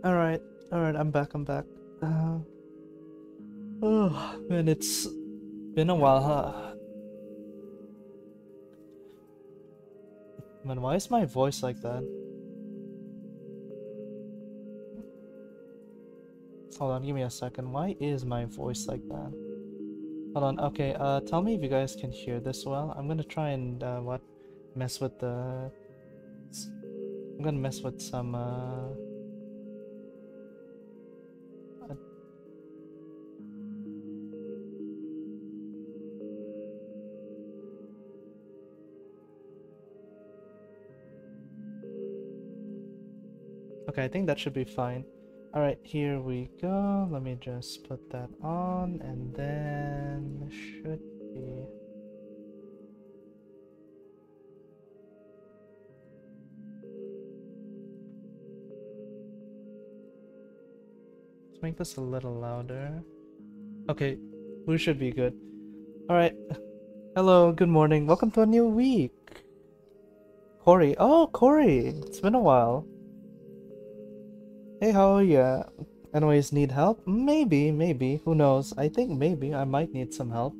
Alright, alright, I'm back, I'm back. Oh, man, it's been a while, huh? Man, why is my voice like that? Hold on, give me a second. Why is my voice like that? Hold on, okay, tell me if you guys can hear this well. I'm gonna try and, mess with the... I'm gonna mess with some, Okay, I think that should be fine. Alright, here we go. Let me just put that on, and then should be... Let's make this a little louder. Okay, we should be good. Alright, hello, good morning. Welcome to a new week. Corey. Oh, Corey! It's been a while. Hey, how are ya? Anyways, need help? Maybe. Who knows? I think maybe I might need some help.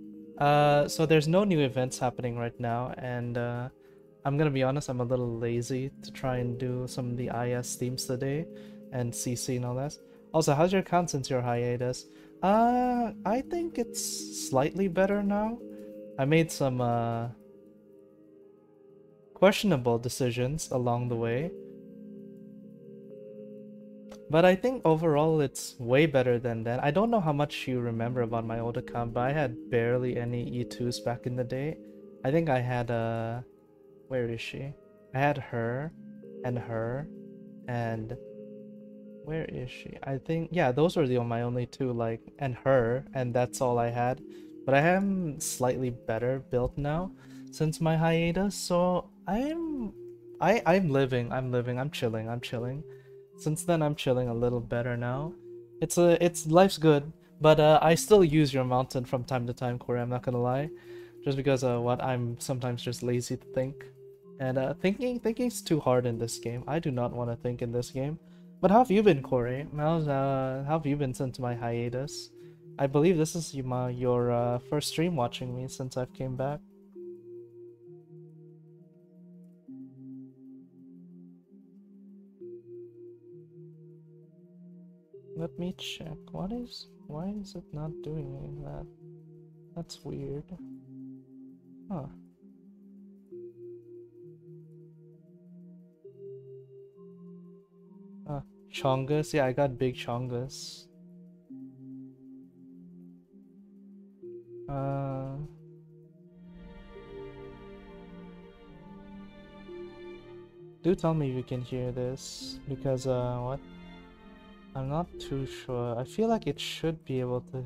So there's no new events happening right now, and I'm gonna be honest, I'm a little lazy to try and do some of the IS themes today, and CC and all that. Also, how's your account since your hiatus? I think it's slightly better now. I made some questionable decisions along the way, but I think overall it's way better than that. I don't know how much you remember about my old account, but I had barely any E2s back in the day. I think I had where is she? I had her, and where is she? I think, yeah, those were my only two, like, and her, and that's all I had. But I am slightly better built now since my hiatus, so I'm living, I'm chilling. Since then, I'm chilling a little better now. It's life's good, but I still use your mountain from time to time, Corey. I'm not gonna lie, just because I'm sometimes just lazy to think, and thinking's too hard in this game. I do not want to think in this game. But how have you been, Corey? How have you been since my hiatus? I believe this is your first stream watching me since I've came back. Let me check. Why is it not doing that? That's weird. Huh. Chongus? Yeah, I got big Chongus. Do tell me if you can hear this, because, what? I'm not too sure. I feel like it should be able to...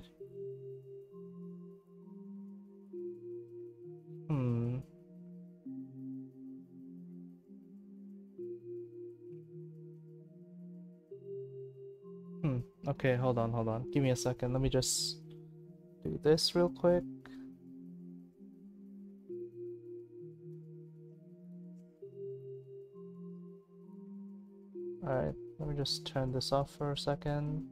Okay, hold on. Give me a second. Let me just do this real quick. Alright, let me just turn this off for a second.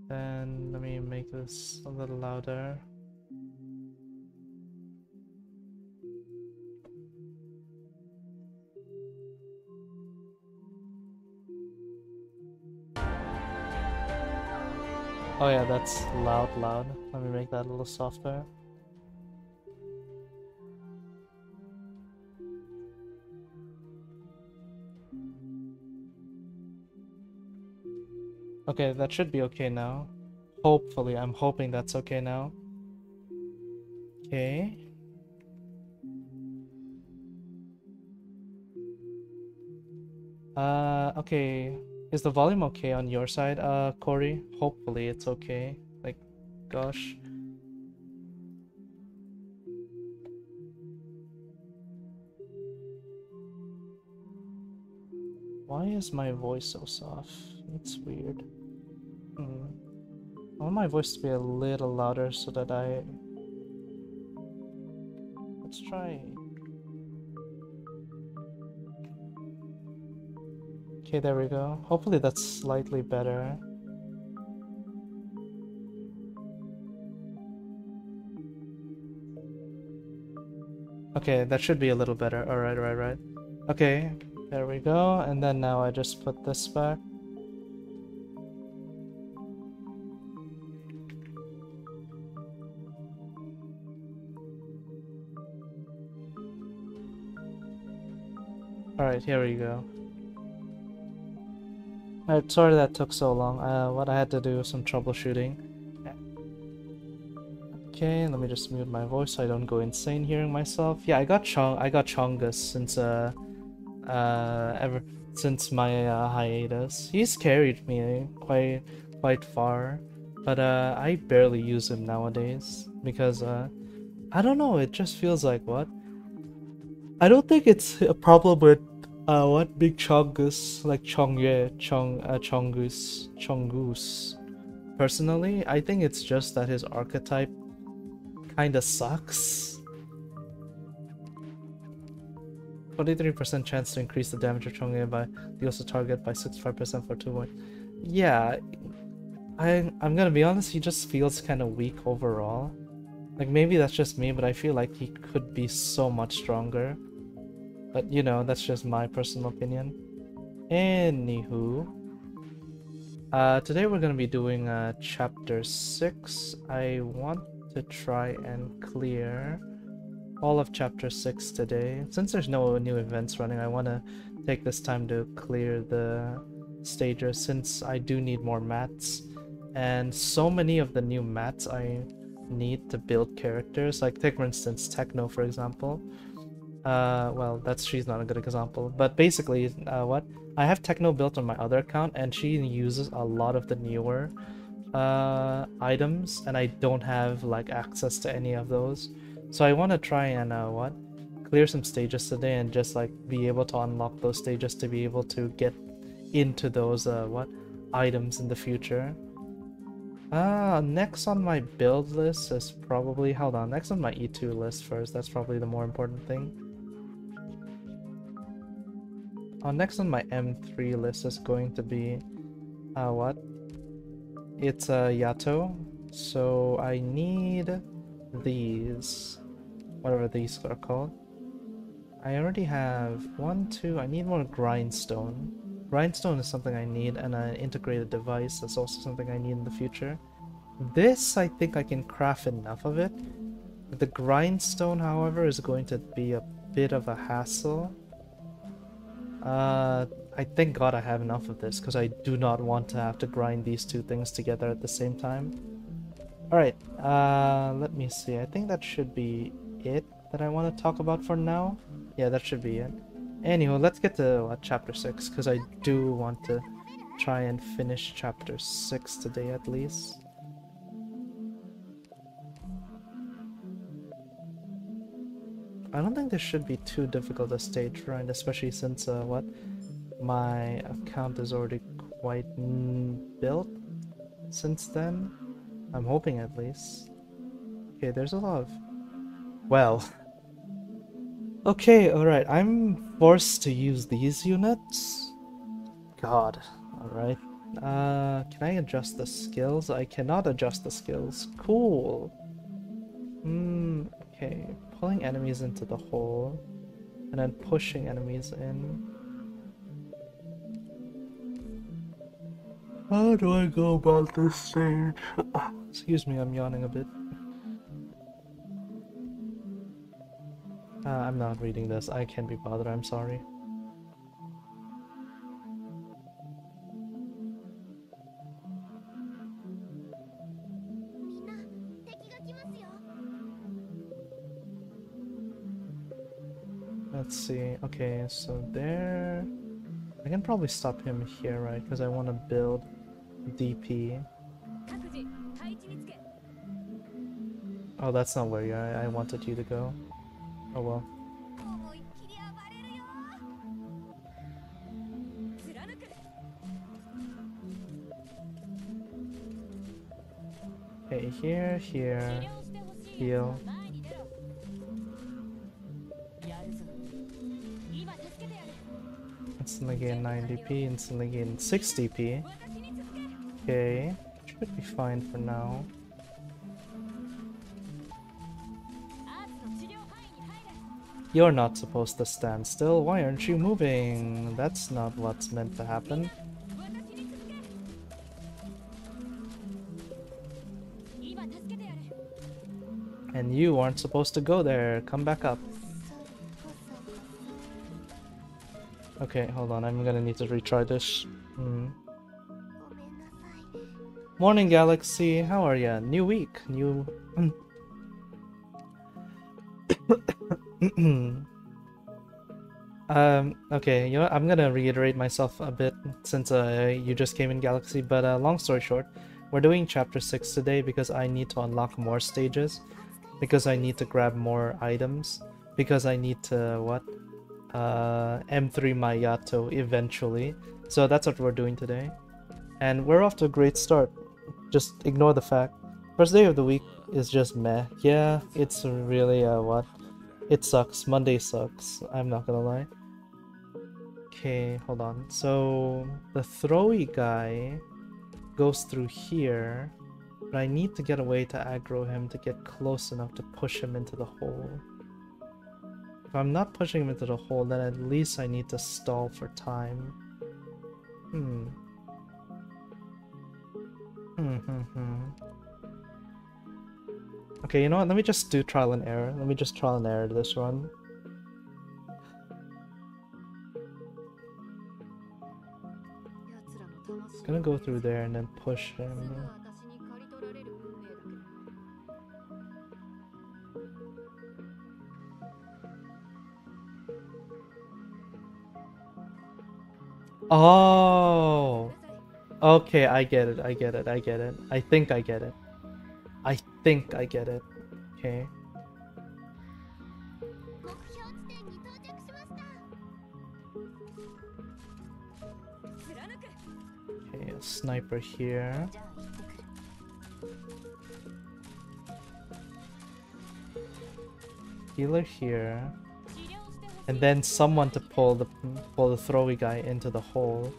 Then let me make this a little louder. Oh yeah, that's loud. Let me make that a little softer. Okay, that should be okay now. Hopefully, I'm hoping that's okay now. Okay. Okay. Is the volume okay on your side, Corey? Hopefully it's okay. Like, gosh. Why is my voice so soft? It's weird. I want my voice to be a little louder so that Let's try Okay, there we go. Hopefully that's slightly better. Okay, that should be a little better. Alright, right. Okay, there we go. And then now I just put this back. Alright, here we go. Alright, sorry that took so long. What I had to do was some troubleshooting. Okay, let me just mute my voice so I don't go insane hearing myself. Yeah, I got Chongus since ever since my hiatus. He's carried me quite far, but I barely use him nowadays because I don't know. It just feels like what. I don't think it's a problem with what big Chongus like Chongus. Personally, I think it's just that his archetype kinda sucks. 23% chance to increase the damage of Chongyue by deals the target by 65% for 2 points. Yeah, I'm gonna be honest, he just feels kind of weak overall. Like maybe that's just me, but I feel like he could be so much stronger. But you know, that's just my personal opinion. Anywho, today we're gonna be doing chapter 6. I want to try and clear all of chapter 6 today. Since there's no new events running, I want to take this time to clear the stages since I do need more mats. And so many of the new mats I need to build characters. Like take for instance Techno for example. Well, she's not a good example, but basically what I have Techno built on my other account and she uses a lot of the newer items and I don't have like access to any of those, so I want to try and clear some stages today and just like be able to unlock those stages to be able to get into those items in the future. Next on my build list is probably, hold on, next on my E2 list first, that's probably the more important thing. Next on my M3 list is going to be it's a Yato, so I need these, whatever these are called. I already have 1, 2, I need more grindstone. Grindstone is something I need, and an integrated device is also something I need in the future. This, I think I can craft enough of it. The grindstone, however, is going to be a bit of a hassle. I thank God I have enough of this because I do not want to have to grind these two things together at the same time. Alright, let me see. I think that should be it that I want to talk about for now. Yeah, that should be it. Anywho, let's get to chapter 6 because I do want to try and finish chapter 6 today at least. I don't think this should be too difficult a stage grind, especially since my account is already quite built since then. I'm hoping at least. Okay, there's a lot of... Well... Okay, alright, I'm forced to use these units. God, alright. Can I adjust the skills? I cannot adjust the skills. Cool. Okay. Pulling enemies into the hole. And then pushing enemies in. How do I go about this stage? Excuse me, I'm yawning a bit. I'm not reading this. I can't be bothered, I'm sorry. Let's see. Okay, so there... I can probably stop him here, right? Because I want to build DP. Oh, that's not where I wanted you to go. Oh well. Okay, here, heal. Instantly gain 90p, instantly gain 60p. Okay, should be fine for now. You're not supposed to stand still. Why aren't you moving? That's not what's meant to happen. And you aren't supposed to go there. Come back up. Okay, hold on. I'm gonna need to retry this. Morning, Galaxy. How are ya? New week. New... okay, you know, I'm gonna reiterate myself a bit since you just came in, Galaxy, but long story short, we're doing chapter 6 today because I need to unlock more stages, because I need to grab more items, because I need to, what? M3 my Yato eventually. So that's what we're doing today. And we're off to a great start. Just ignore the fact. First day of the week is just meh. Yeah, it's really, what? It sucks. Monday sucks. I'm not gonna lie. Okay, hold on. So the throwy guy goes through here, but I need to get away to aggro him to get close enough to push him into the hole. If I'm not pushing him into the hole, then at least I need to stall for time. Okay, you know what? Let me just do trial and error. Let me just trial and error this run. Gonna go through there and then push him. Oh! Okay, I get it, I get it, I get it. I think I get it. I think I get it. Okay. Okay, a sniper here. Healer here. And then someone to pull the throwy guy into the hole.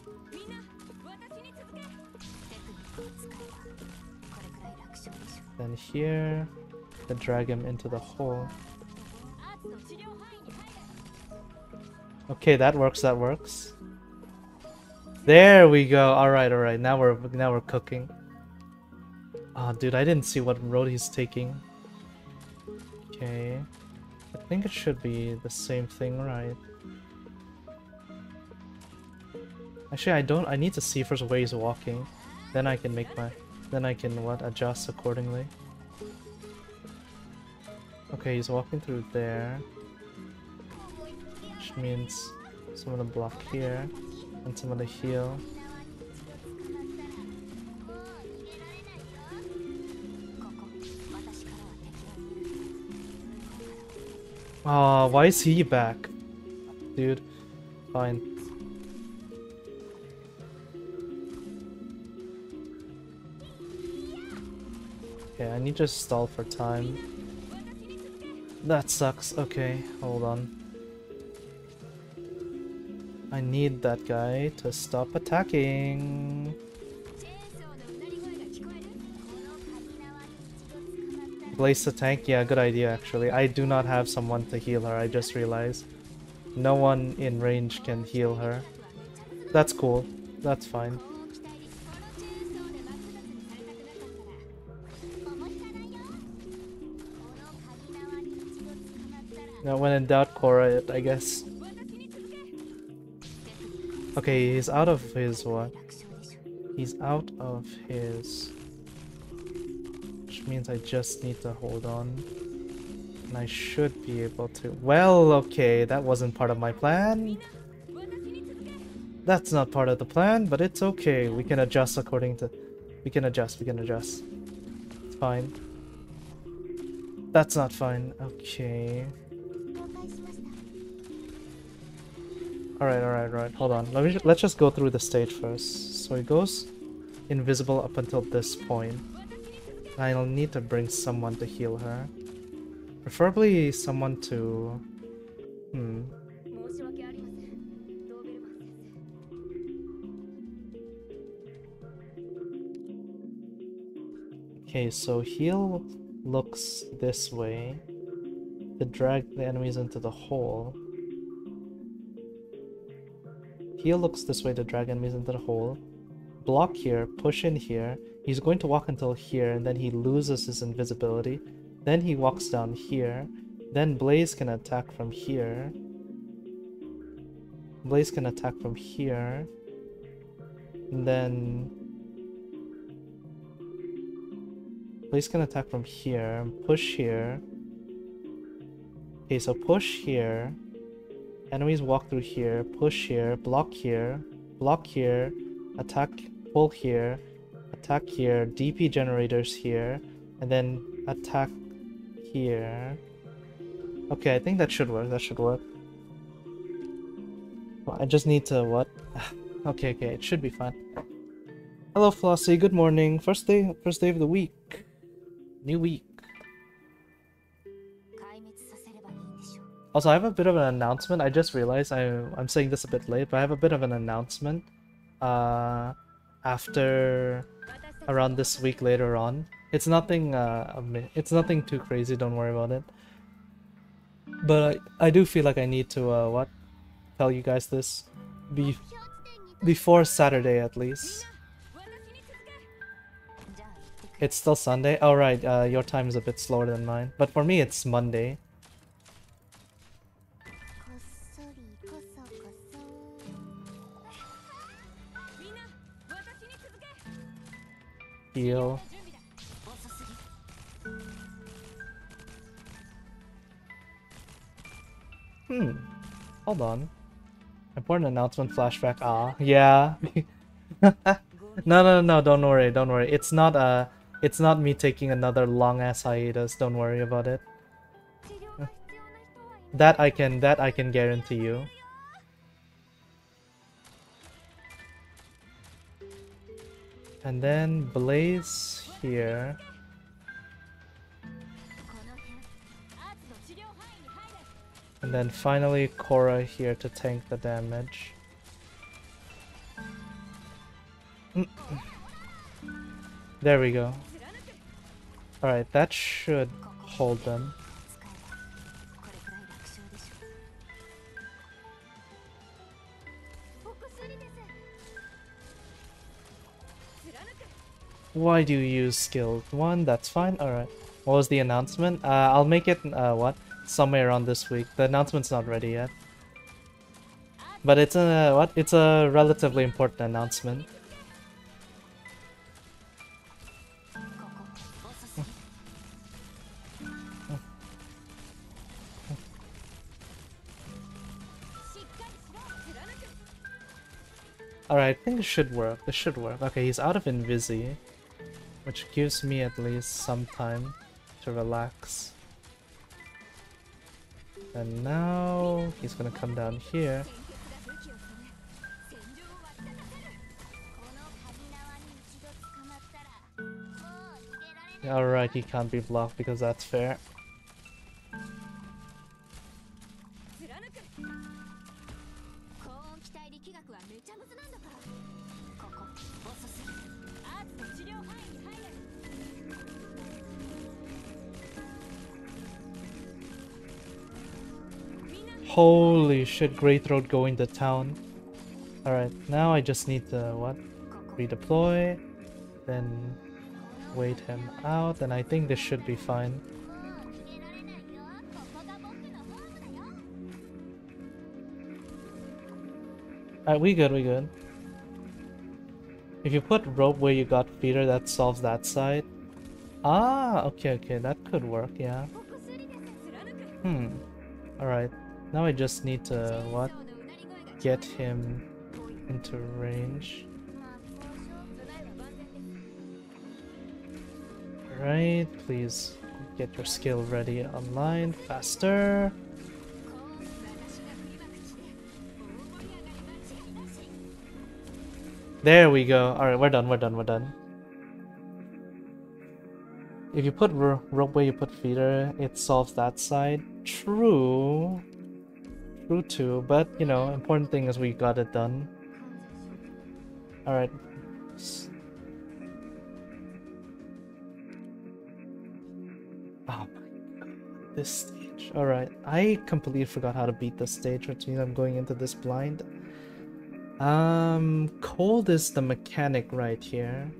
Then here, to drag him into the hole. Okay, that works, that works. There we go. Alright, alright. Now we're cooking. Oh dude, I didn't see what road he's taking. Okay. I think it should be the same thing, right? Actually, I need to see first where he's walking. Then I can make my... Then I can, what, adjust accordingly. Okay, he's walking through there. Which means someone to block here. And someone to heal. Oh, why is he back? Dude, fine. Okay, I need to stall for time. That sucks. Okay, hold on. I need that guy to stop attacking. Blaze the tank? Yeah, good idea actually. I do not have someone to heal her, I just realized. No one in range can heal her. That's cool. That's fine. Now when in doubt, Korra it, I guess. Okay, he's out of his what? He's out of his... Which means I just need to hold on. And I should be able to... Well, okay, that wasn't part of my plan. That's not part of the plan, but it's okay. We can adjust according to... We can adjust. It's fine. That's not fine. Okay. Alright. Hold on. Let's just go through the stage first. So he goes invisible up until this point. I'll need to bring someone to heal her. Preferably someone to... Okay, so heal looks this way to drag the enemies into the hole. Heal looks this way to drag enemies into the hole. Block here, push in here. He's going to walk until here, and then he loses his invisibility. Then he walks down here. Then Blaze can attack from here. Blaze can attack from here. And then Blaze can attack from here. Push here. Okay, so push here. Enemies walk through here. Push here. Block here. Block here. Attack. Pull here. Attack here. DP generators here. And then attack here. Okay, I think that should work. That should work. Well, I just need to what? Okay, it should be fine. Hello, Flossie. Good morning. First day of the week. New week. Also, I have a bit of an announcement. I just realized I'm saying this a bit late, but I have a bit of an announcement. After around this week later on. It's nothing. It's nothing too crazy. Don't worry about it. But I do feel like I need to tell you guys this before Saturday at least. It's still Sunday? Oh right, your time is a bit slower than mine. But for me it's Monday. Heal. Hold on. Important announcement flashback. Ah, yeah. No, don't worry. It's not me taking another long ass hiatus. Don't worry about it. That I can guarantee you. And then Blaze here. And then finally Korra here to tank the damage. There we go. Alright, that should hold them. Why do you use skilled one? That's fine. Alright. What was the announcement? I'll make it, somewhere around this week. The announcement's not ready yet. But it's a, It's a relatively important announcement. Alright, I think it should work. This should work. Okay, he's out of Invisi, which gives me at least some time to relax. And now he's gonna come down here. Alright, he can't be blocked because that's fair. Holy shit, Greythroat going to town. Alright, now I just need to, redeploy, then wait him out, and I think this should be fine. Alright, we good. If you put rope where you got feeder, that solves that side. Ah, okay, that could work, yeah. Alright. Now I just need to, get him into range. Right, please get your skill ready online faster. There we go. Alright, we're done. If you put rope where you put feeder, it solves that side. True too, but you know, important thing is we got it done. Alright. This stage. Alright. I completely forgot how to beat this stage, which means I'm going into this blind. Cold is the mechanic right here.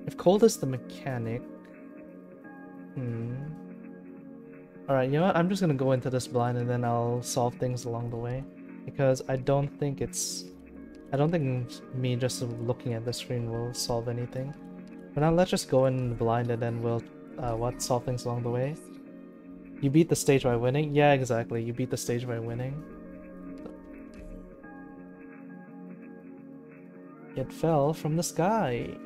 If cold is the mechanic... Alright, you know what? I'm just gonna go into this blind and then I'll solve things along the way. Because I don't think me just looking at the screen will solve anything. But now let's just go in blind and then we'll solve things along the way. You beat the stage by winning? Yeah, exactly. You beat the stage by winning. It fell from the sky.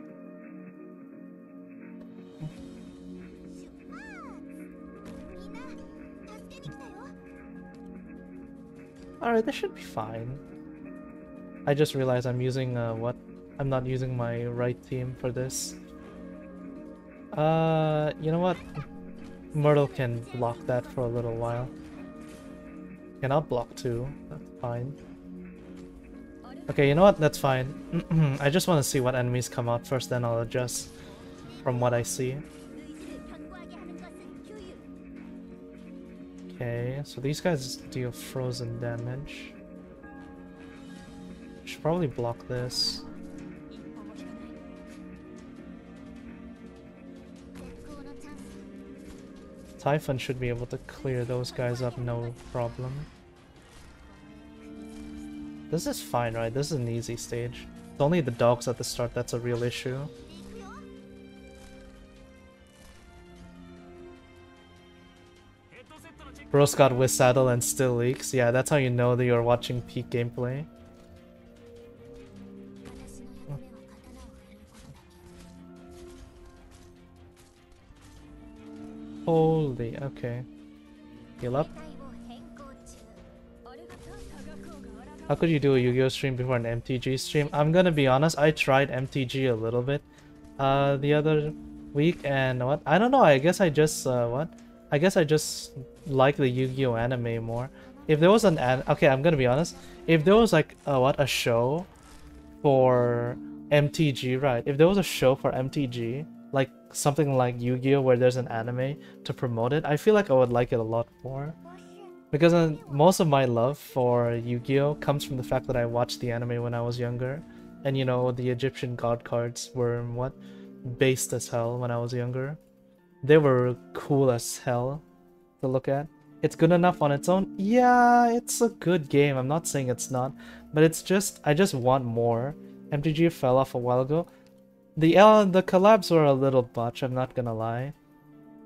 Alright, this should be fine. I just realized I'm using I'm not using my right team for this. You know what? Myrtle can block that for a little while. Can I'll block too. That's fine. Okay, you know what? That's fine. I just want to see what enemies come out first, then I'll adjust from what I see. Okay, so these guys deal frozen damage. Should probably block this. Typhon should be able to clear those guys up, no problem. This is fine, right? This is an easy stage. It's only the dogs at the start that's a real issue. Bro's got with saddle and still leaks. Yeah, that's how you know that you're watching peak gameplay. Holy, okay. Heal up. How could you do a Yu-Gi-Oh stream before an MTG stream? I'm gonna be honest, I tried MTG a little bit the other week, and what? I don't know, I guess I just I guess I just like the Yu-Gi-Oh anime more. If there was okay, I'm gonna be honest. If there was like a show for MTG, right? If there was a show for MTG, like something like Yu-Gi-Oh where there's an anime to promote it, I feel like I would like it a lot more. Because most of my love for Yu-Gi-Oh comes from the fact that I watched the anime when I was younger. And you know, the Egyptian god cards were based as hell when I was younger. They were cool as hell to look at. It's good enough on its own. Yeah, it's a good game. I'm not saying it's not. But it's just, I just want more. MTG fell off a while ago. The collabs were a little botch, I'm not gonna lie.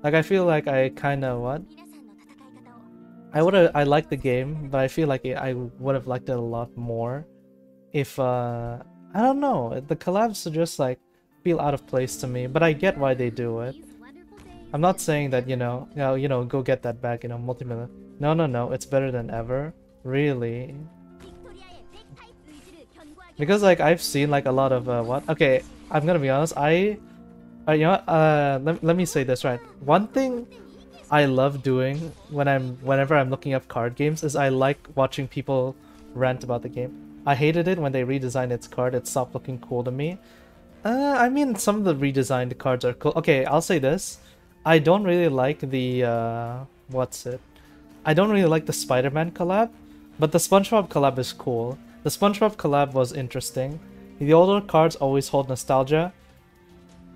Like, I feel like I kinda I liked the game, but I feel like I would have liked it a lot more if I don't know, the collabs just like feel out of place to me, but I get why they do it. I'm not saying that, you know, go get that back, you know, multi-million. No, it's better than ever. Really? Because like I've seen like a lot of okay, I'm gonna be honest, you know, let me say this right. One thing I love doing whenever I'm looking up card games is I like watching people rant about the game. I hated it when they redesigned its card. It stopped looking cool to me. I mean, some of the redesigned cards are cool. Okay, I'll say this. I don't really like the I don't really like the Spider-Man collab, but the SpongeBob collab is cool. The SpongeBob collab was interesting. The older cards always hold nostalgia.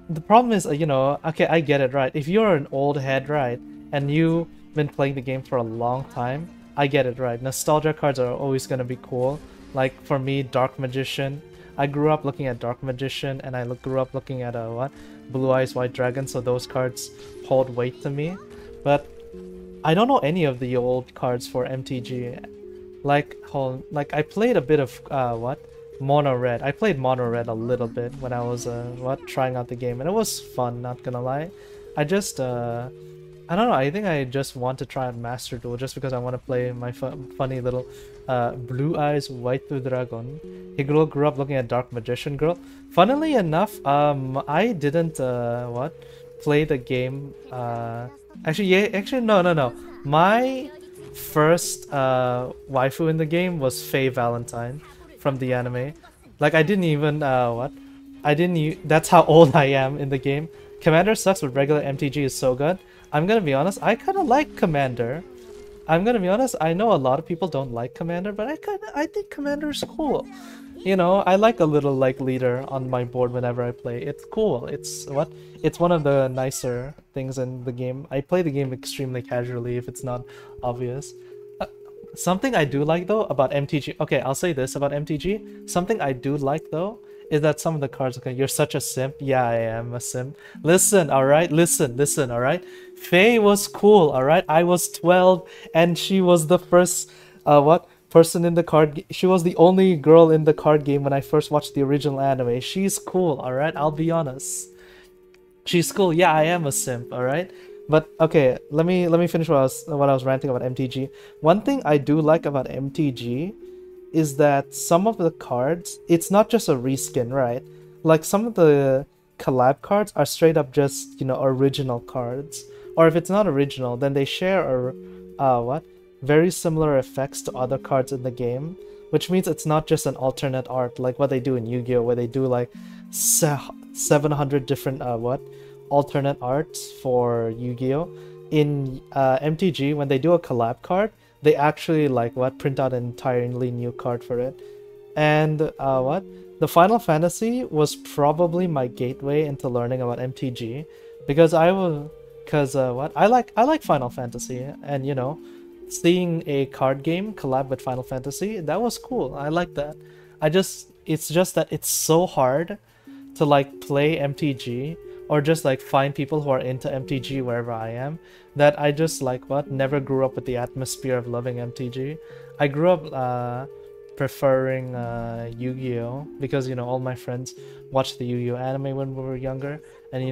The problem is, you know, okay, I get it, right? If you're an old head, right, and you've been playing the game for a long time, I get it, right? Nostalgia cards are always gonna be cool. Like, for me, Dark Magician. I grew up looking at Dark Magician, and I grew up looking at, Blue Eyes White Dragon, so those cards hold weight to me. But I don't know any of the old cards for MTG. Like, I played a bit of, Mono Red. I played Mono Red a little bit when I was, trying out the game, and it was fun, not gonna lie. I just, I don't know, I think I just want to try out Master Duel just because I want to play my funny little, Blue Eyes White Dragon. He grew up looking at Dark Magician Girl. Funnily enough, I didn't, play the game, actually, no. My first, waifu in the game was Faye Valentine from the anime. Like, I didn't even, that's how old I am in the game. Commander sucks, but regular MTG is so good. I'm gonna be honest, I kind of like Commander. I'm gonna be honest, I know a lot of people don't like Commander, but I think Commander's cool. You know, I like a little like leader on my board whenever I play. It's cool. It's one of the nicer things in the game. I play the game extremely casually if it's not obvious. Uh, Something I do like though about MTG. Okay, I'll say this about MTG. Something I do like though is that some of the cards. Okay, you're such a simp. Yeah, I am a simp. Listen, all right. Listen, all right. Faye was cool. All right. I was 12 and she was the first. What? Person in the she was the only girl in the card game when I first watched the original anime. She's cool, all right? I'll be honest. She's cool. Yeah, I am a simp, all right? But okay, let me finish what I was ranting about MTG. One thing I do like about MTG is that some of the cards, it's not just a reskin, right? Like some of the collab cards are straight up just, original cards. Or if it's not original, then they share what? Very similar effects to other cards in the game, which means it's not just an alternate art like what they do in Yu-Gi-Oh, where they do like 700 different alternate arts for Yu-Gi-Oh. In MTG, when they do a collab card, they actually print out an entirely new card for it. And the Final Fantasy was probably my gateway into learning about MTG, because I like Final Fantasy, and seeing a card game collab with Final Fantasy, that was cool. I like that. It's just that it's so hard to play MTG, or just find people who are into MTG wherever I am, that I just never grew up with the atmosphere of loving MTG. I grew up preferring Yu-Gi-Oh, because all my friends watched the Yu-Gi-Oh anime when we were younger, and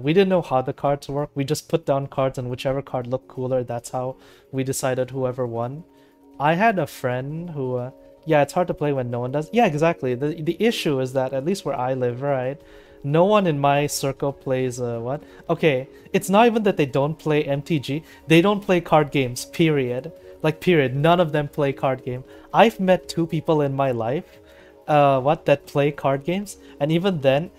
we didn't know how the cards work. We just put down cards, and whichever card looked cooler, that's how we decided whoever won. I had a friend who yeah, it's hard to play when no one does. Yeah, exactly. The issue is that at least where I live, right, no one in my circle plays what? Okay, it's not even that they don't play MTG. They don't play card games, period. Period. None of them play card game. I've met 2 people in my life that play card games, and even then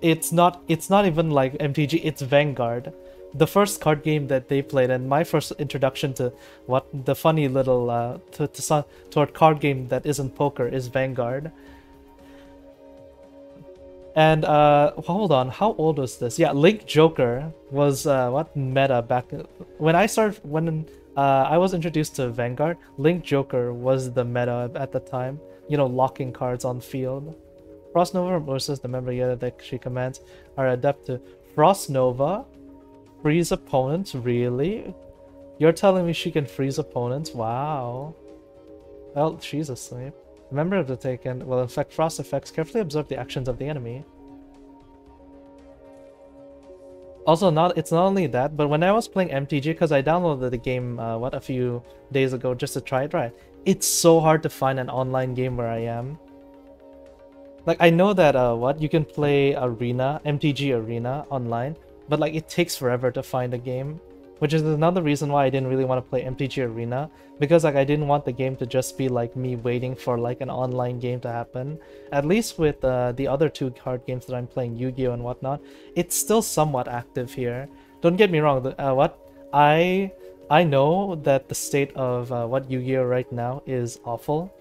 it's not even like MTG, it's Vanguard. The first card game that they played, and my first introduction to the funny little to a card game that isn't poker, is Vanguard. And hold on, how old was this? Yeah, Link Joker was meta back when I was introduced to Vanguard. Link Joker was the meta at the time. Locking cards on field. Frost Nova versus the member unit that she commands are adept to Frost Nova. Freeze opponents? Really? You're telling me she can freeze opponents? Wow. Well, she's asleep. The member of the Taken will inflict frost effects. Carefully observe the actions of the enemy. Also, it's not only that, but when I was playing MTG, because I downloaded the game a few days ago just to try it right, it's so hard to find an online game where I am. I know that you can play MTG Arena online, but it takes forever to find a game, which is another reason why I didn't really want to play MTG Arena, because I didn't want the game to just be me waiting for an online game to happen. At least with the other 2 card games that I'm playing, Yu-Gi-Oh and whatnot, it's still somewhat active here. Don't get me wrong, I know that the state of Yu-Gi-Oh right now is awful.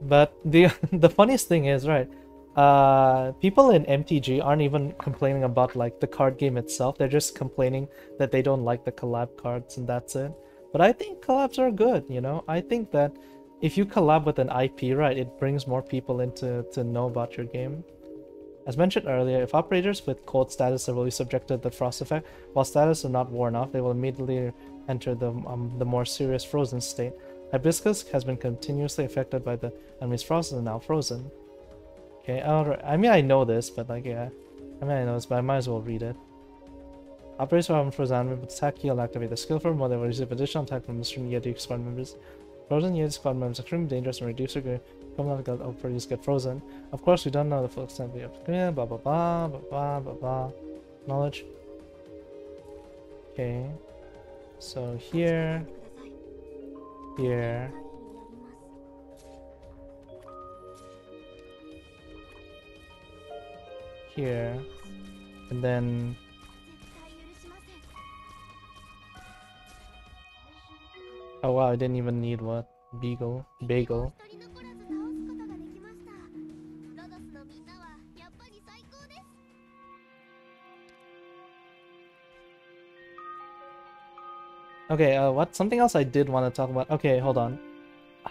But the the funniest thing is, right, people in MTG aren't even complaining about the card game itself. They're just complaining that they don't like the collab cards, and that's it. But I think collabs are good, I think that if you collab with an IP, right, it brings more people into to know about your game. As mentioned earlier, if operators with cold status are really subjected to the frost effect, while status are not worn off, they will immediately enter the more serious frozen state. Hibiscus has been continuously affected by the enemy's frost and is now frozen. Okay, I mean I know this, but yeah. I might as well read it. Operators who are frozen enemy with attack heal activate the skill for more than receive additional attack from certain Yeti squad members. Frozen Yeti squad members are extremely dangerous and reduce your operators get frozen. Of course, we don't know the full extent of the blah blah blah blah blah blah blah. Knowledge. Okay. So here. Here. Here. And then I didn't even need what? Bagel. Okay, what? Something else I did want to talk about. Okay, hold on.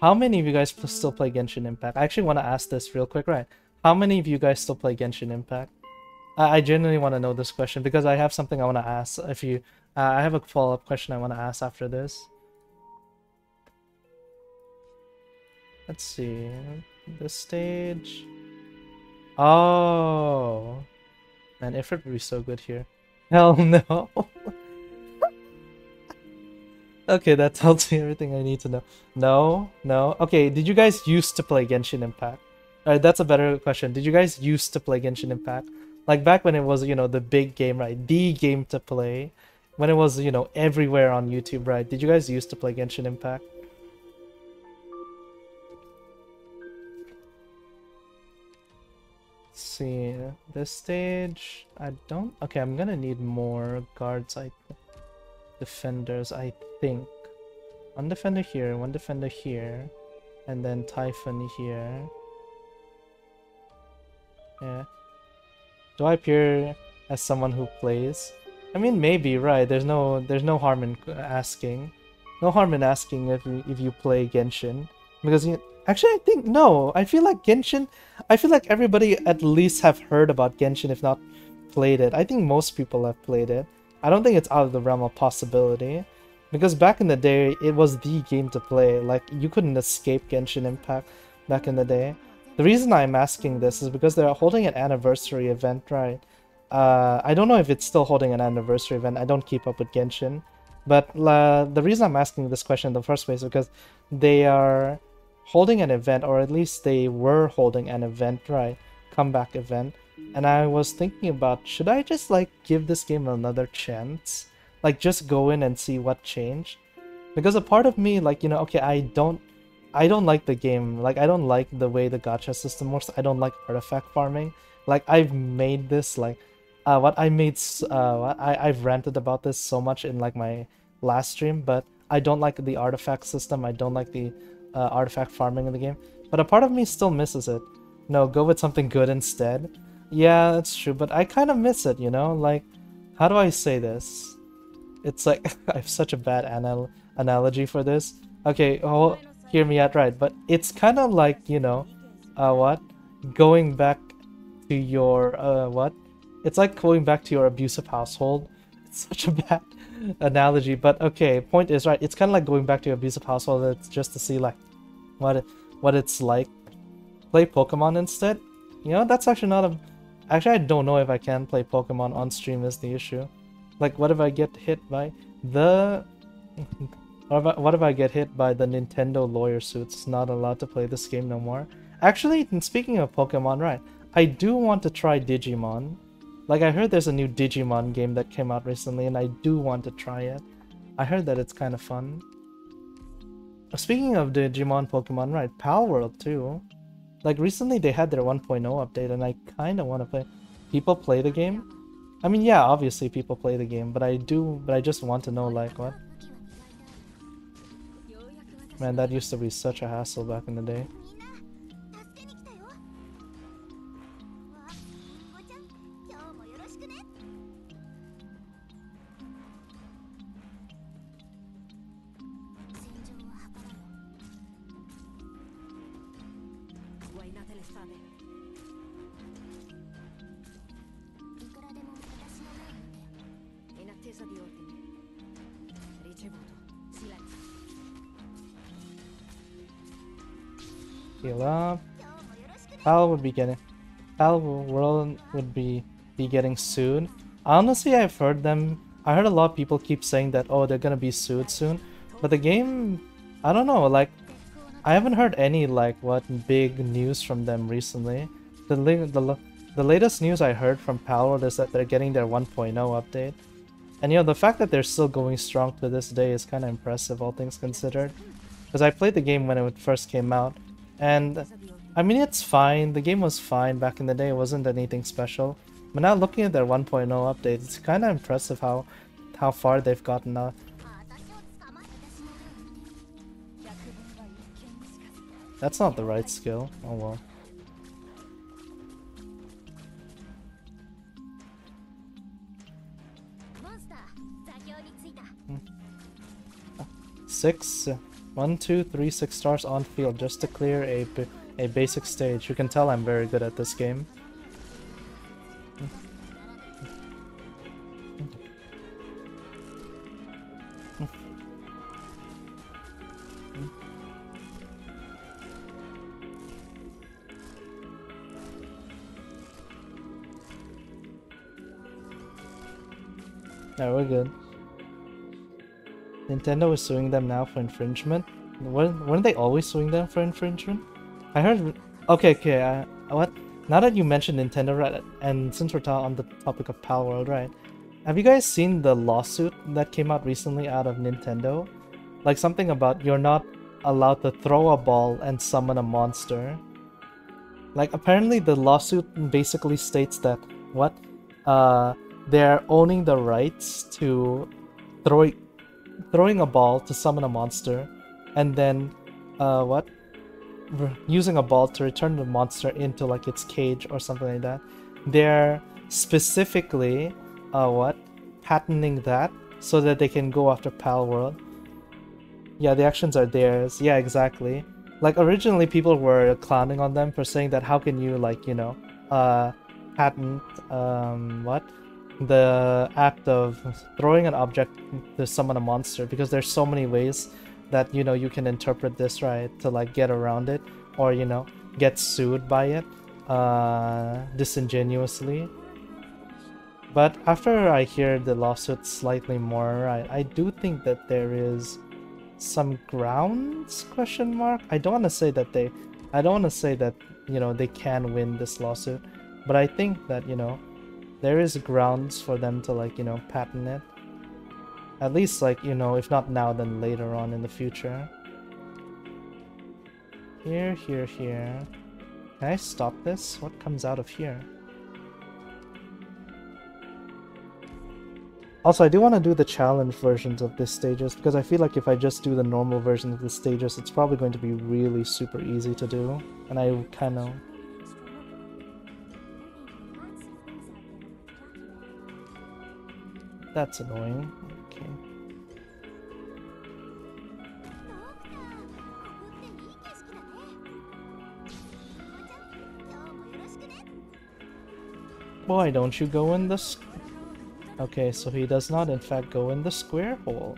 How many of you guys still play Genshin Impact? I actually want to ask this real quick, right? How many of you guys still play Genshin Impact? I genuinely want to know this question because I have something I want to ask. If you, I have a follow-up question I want to ask after this. Let's see. This stage. Oh, man, Ifrit would be so good here. Hell no. Okay, that tells me everything I need to know. No. Okay, did you guys used to play Genshin Impact? Alright, that's a better question. Did you guys used to play Genshin Impact? Like back when it was, you know, the big game, right? The game to play. When it was, you know, everywhere on YouTube, right? Did you guys used to play Genshin Impact? Let's see, this stage, I don't... Okay, I'm gonna need more guards, defenders, I think. One defender here, one defender here, and then Typhon here. Yeah. Do I appear as someone who plays? I mean, maybe, right? There's no harm in asking. No harm in asking if you play Genshin, because you actually I think no. I feel like Genshin. I feel like everybody at least have heard about Genshin, if not played it. I think most people have played it. I don't think it's out of the realm of possibility, because back in the day, it was the game to play. Like, you couldn't escape Genshin Impact back in the day. The reason I'm asking this is because they're holding an anniversary event, right? I don't know if it's still holding an anniversary event. I don't keep up with Genshin. But the reason I'm asking this question in the first place is because they are holding an event, or at least they were holding an event, right? Comeback event. And I was thinking about, should I just like give this game another chance? Like just go in and see what changed? Because a part of me, like, you know, okay, I don't like the game. Like, I don't like the way the gacha system works. I don't like artifact farming. Like, I've made this, like, I've ranted about this so much in, like, my last stream, but I don't like the artifact system. I don't like the artifact farming in the game. But a part of me still misses it. No, go with something good instead. Yeah, that's true, but I kind of miss it, you know? Like, how do I say this? It's like, I have such a bad analogy for this. Okay, oh, hear me out right, but it's kind of like, you know, what? Going back to your, what? It's like going back to your abusive household. It's such a bad analogy, but okay, point is right. It's kind of like going back to your abusive household. It's just to see, like, what it's like. Play Pokemon instead? You know, that's actually not a... Actually, I don't know if I can play Pokemon on stream is the issue. Like, what if I get hit by the... What if I get hit by the Nintendo lawyer suits? Not allowed to play this game no more. Actually, speaking of Pokemon, right, I do want to try Digimon. Like, I heard there's a new Digimon game that came out recently, and I do want to try it. I heard that it's kind of fun. Speaking of Digimon Pokemon, right, Palworld too. Like, recently they had their 1.0 update, and I kind of want to play. People play the game? I mean, yeah, obviously people play the game, but I just want to know, like, what? Man, that used to be such a hassle back in the day. Heal up. Pal would be getting sued. Honestly, I heard a lot of people keep saying that, oh, they're gonna be sued soon. But the game, I don't know, like, I haven't heard any, like, what big news from them recently. The latest news I heard from Palworld is that they're getting their 1.0 update. And, you know, the fact that they're still going strong to this day is kind of impressive, all things considered. Because I played the game when it first came out. And, I mean, it's fine. The game was fine back in the day. It wasn't anything special. But now looking at their 1.0 update, it's kind of impressive how far they've gotten now. That's not the right skill. Oh well. Six, 1, 2, 3, 6 stars on field just to clear a basic stage. You can tell I'm very good at this game. Alright, we're good. Nintendo is suing them now for infringement. Weren't they always suing them for infringement? I heard. Okay. What? Now that you mentioned Nintendo, right? And since we're on the topic of Pal World, right? Have you guys seen the lawsuit that came out recently out of Nintendo? Like something about you're not allowed to throw a ball and summon a monster. Like apparently the lawsuit basically states that what? They're owning the rights to throwing a ball to summon a monster, and then using a ball to return the monster into like its cage or something like that. They're specifically patenting that so that they can go after Pal World. Yeah, the actions are theirs. Yeah, exactly. Like originally people were clowning on them for saying that how can you like, you know, patent the act of throwing an object to summon a monster, because there's so many ways that, you know, you can interpret this, right, to like get around it or, you know, get sued by it disingenuously. But after I hear the lawsuit slightly more, I do think that there is some grounds, question mark. I don't want to say that you know, they can win this lawsuit, but I think that, you know, there is grounds for them to like, you know, patent it. At least like, you know, if not now, then later on in the future. Here. Can I stop this? What comes out of here? Also, I do want to do the challenge versions of these stages, because I feel like if I just do the normal version of the stages, it's probably going to be really super easy to do. And I kind of... That's annoying. Okay. Why don't you go in the... Okay, so he does not in fact go in the square hole.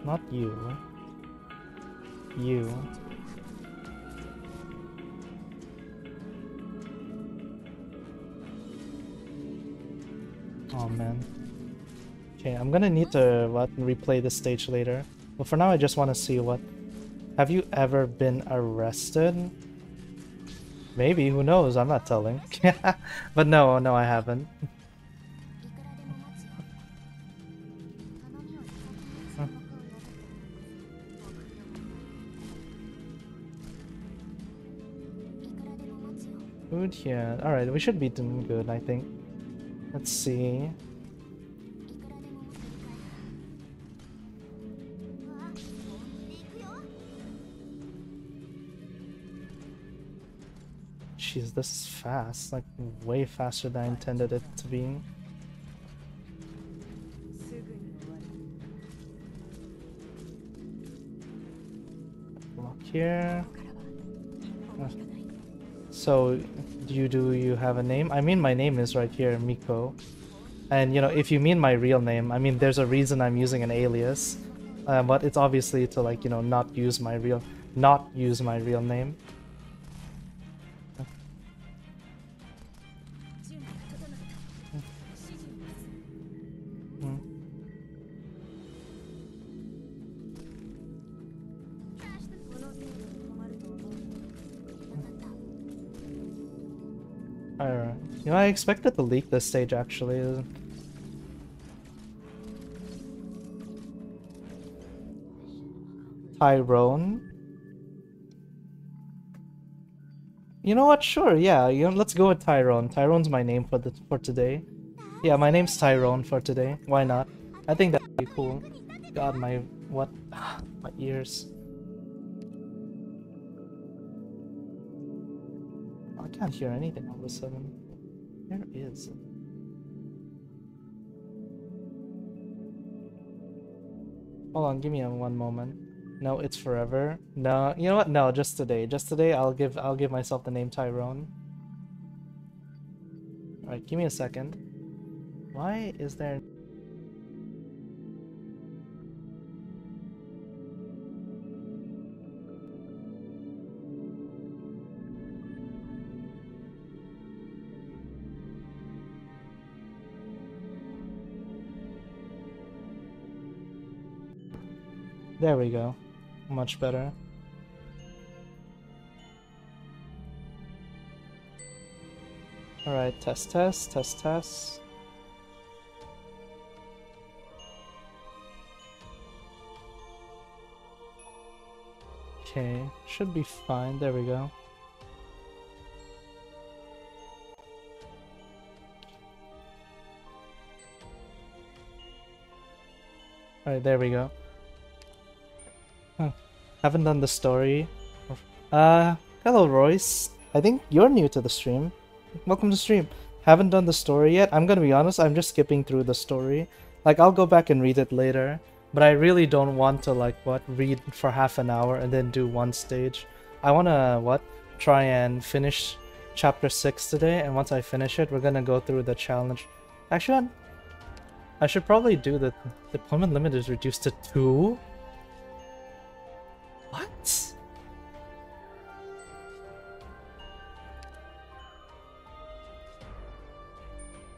Not you. You. Oh man. Okay, I'm gonna need to replay this stage later. But for now I just want to see what... Have you ever been arrested? Maybe, who knows? I'm not telling. But no, I haven't. Food here. Alright, we should be doing good, I think. Let's see. Jeez, this is fast. Like, way faster than I intended it to be. Lock here. So, do you have a name? I mean, my name is right here, Miko. And, you know, if you mean my real name, I mean, there's a reason I'm using an alias. But it's obviously to, like, you know, not use my real name. Alright. You know, I expected to leak this stage actually. Tyrone. You know what? Sure, yeah. You know, let's go with Tyrone. Tyrone's my name for today. Yeah, my name's Tyrone for today. Why not? I think that'd be cool. God, my What? My ears. I can't hear anything all of a sudden. Where is it? Hold on, give me one moment. No, it's forever. No, you know what? No, just today. Just today, I'll give myself the name Tyrone. All right, give me a second. Why is there? There we go. Much better. Alright, test, test, test, test. Okay, should be fine. There we go. Alright, there we go. Huh. Haven't done the story. Hello Royce. I think you're new to the stream. Welcome to stream. Haven't done the story yet. I'm gonna be honest, I'm just skipping through the story. Like, I'll go back and read it later. But I really don't want to, like, read for half an hour and then do one stage. I wanna, try and finish chapter 6 today, and once I finish it, we're gonna go through the challenge. Actually, I should probably do the deployment limit is reduced to 2? What?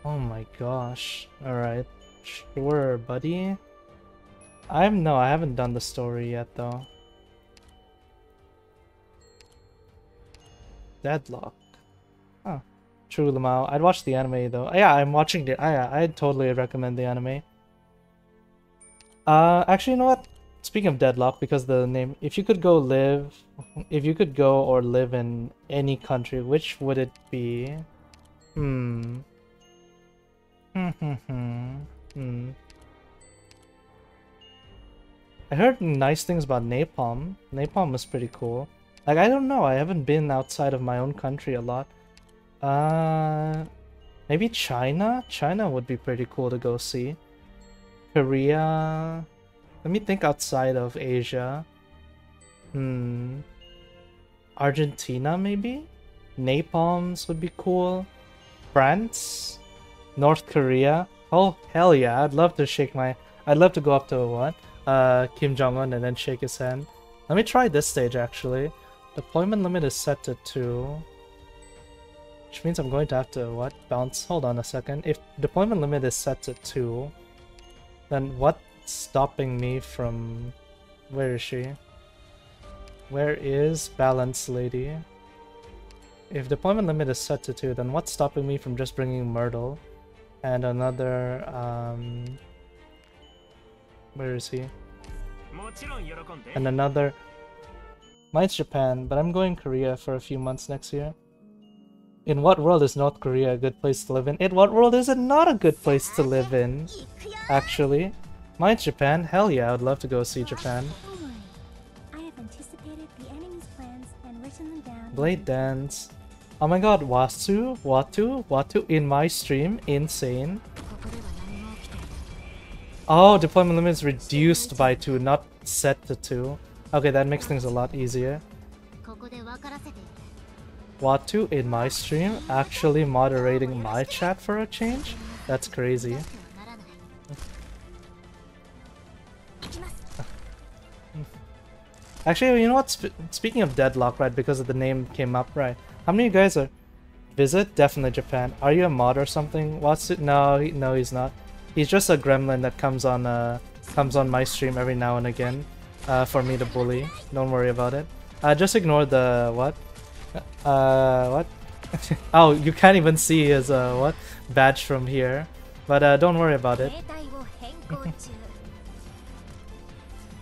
Oh my gosh. Alright. Sure, buddy. I haven't done the story yet though. Deadlock. Huh. True Lamau. I'd watch the anime though. Yeah, I'm watching the I'd totally recommend the anime. Actually, you know what? Speaking of Deadlock, because the name, if you could go or live in any country, which would it be? I heard nice things about Napalm. Napalm is pretty cool. Like, I don't know, I haven't been outside of my own country a lot. Maybe China? China would be pretty cool to go see. Korea... Let me think outside of Asia. Argentina, maybe? Napalms would be cool. France? North Korea? Oh, hell yeah, I'd love to go up to Kim Jong-un and then shake his hand. Let me try this stage actually. Deployment limit is set to 2. Which means I'm going to have to, bounce? Hold on a second. If deployment limit is set to 2, then what's stopping me from... Where is she? Where is Balance Lady? If deployment limit is set to 2, then what's stopping me from just bringing Myrtle? And another, where is he? And another... Mine's Japan, but I'm going Korea for a few months next year. In what world is North Korea a good place to live in? In what world is it not a good place to live in? Actually. Mine's Japan. Hell yeah, I would love to go see Japan. Blade Dance. Oh my god, Watu in my stream. Insane. Oh, deployment limit is reduced by 2, not set to 2. Okay, that makes things a lot easier. Watu in my stream, actually moderating my chat for a change? That's crazy. Actually, you know what? Speaking of Deadlock, right, because of the name came up, right? How many of you guys are... Visit? Definitely Japan. Are you a mod or something? What's it? No, no, he's not. He's just a gremlin that comes on my stream every now and again for me to bully. Don't worry about it. Just ignore the... What? What? Oh, you can't even see his, badge from here. But don't worry about it.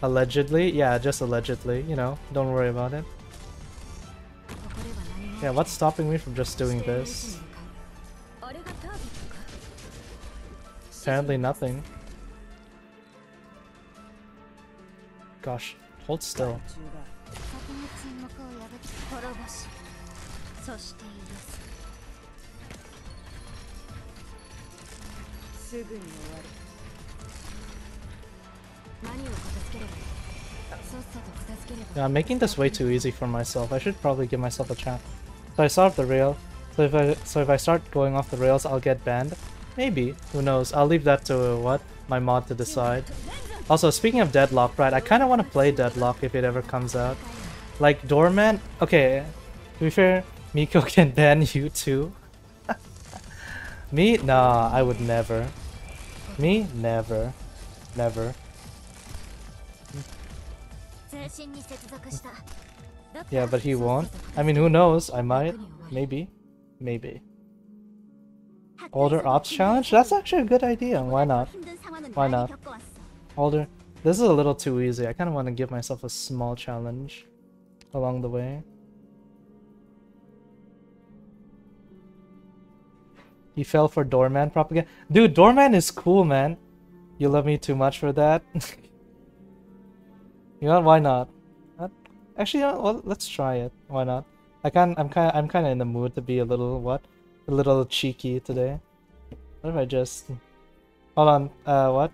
Allegedly? Yeah, just allegedly, you know, don't worry about it. Yeah, what's stopping me from just doing this? Apparently nothing. Gosh, hold still. Yeah, I'm making this way too easy for myself. I should probably give myself a chance. So I start off the rail. So if I start going off the rails, I'll get banned. Maybe. Who knows? I'll leave that to what? My mod to decide. Also, speaking of Deadlock, right? I kind of want to play Deadlock if it ever comes out. Like Doorman. Okay. To be fair, Miko can ban you too. Me? Nah, I would never. Me? Never. Never. Yeah, but he won't. I mean, who knows? I might. Maybe. Maybe. Older Ops Challenge? That's actually a good idea. Why not? Why not? Older. This is a little too easy. I kind of want to give myself a small challenge along the way. He fell for Doorman propaganda. Dude, Doorman is cool, man. You love me too much for that. You know what? Why not? Actually, you know, well, let's try it. Why not? I'm kind of in the mood to be a little what? A little cheeky today. What if I just hold on? What?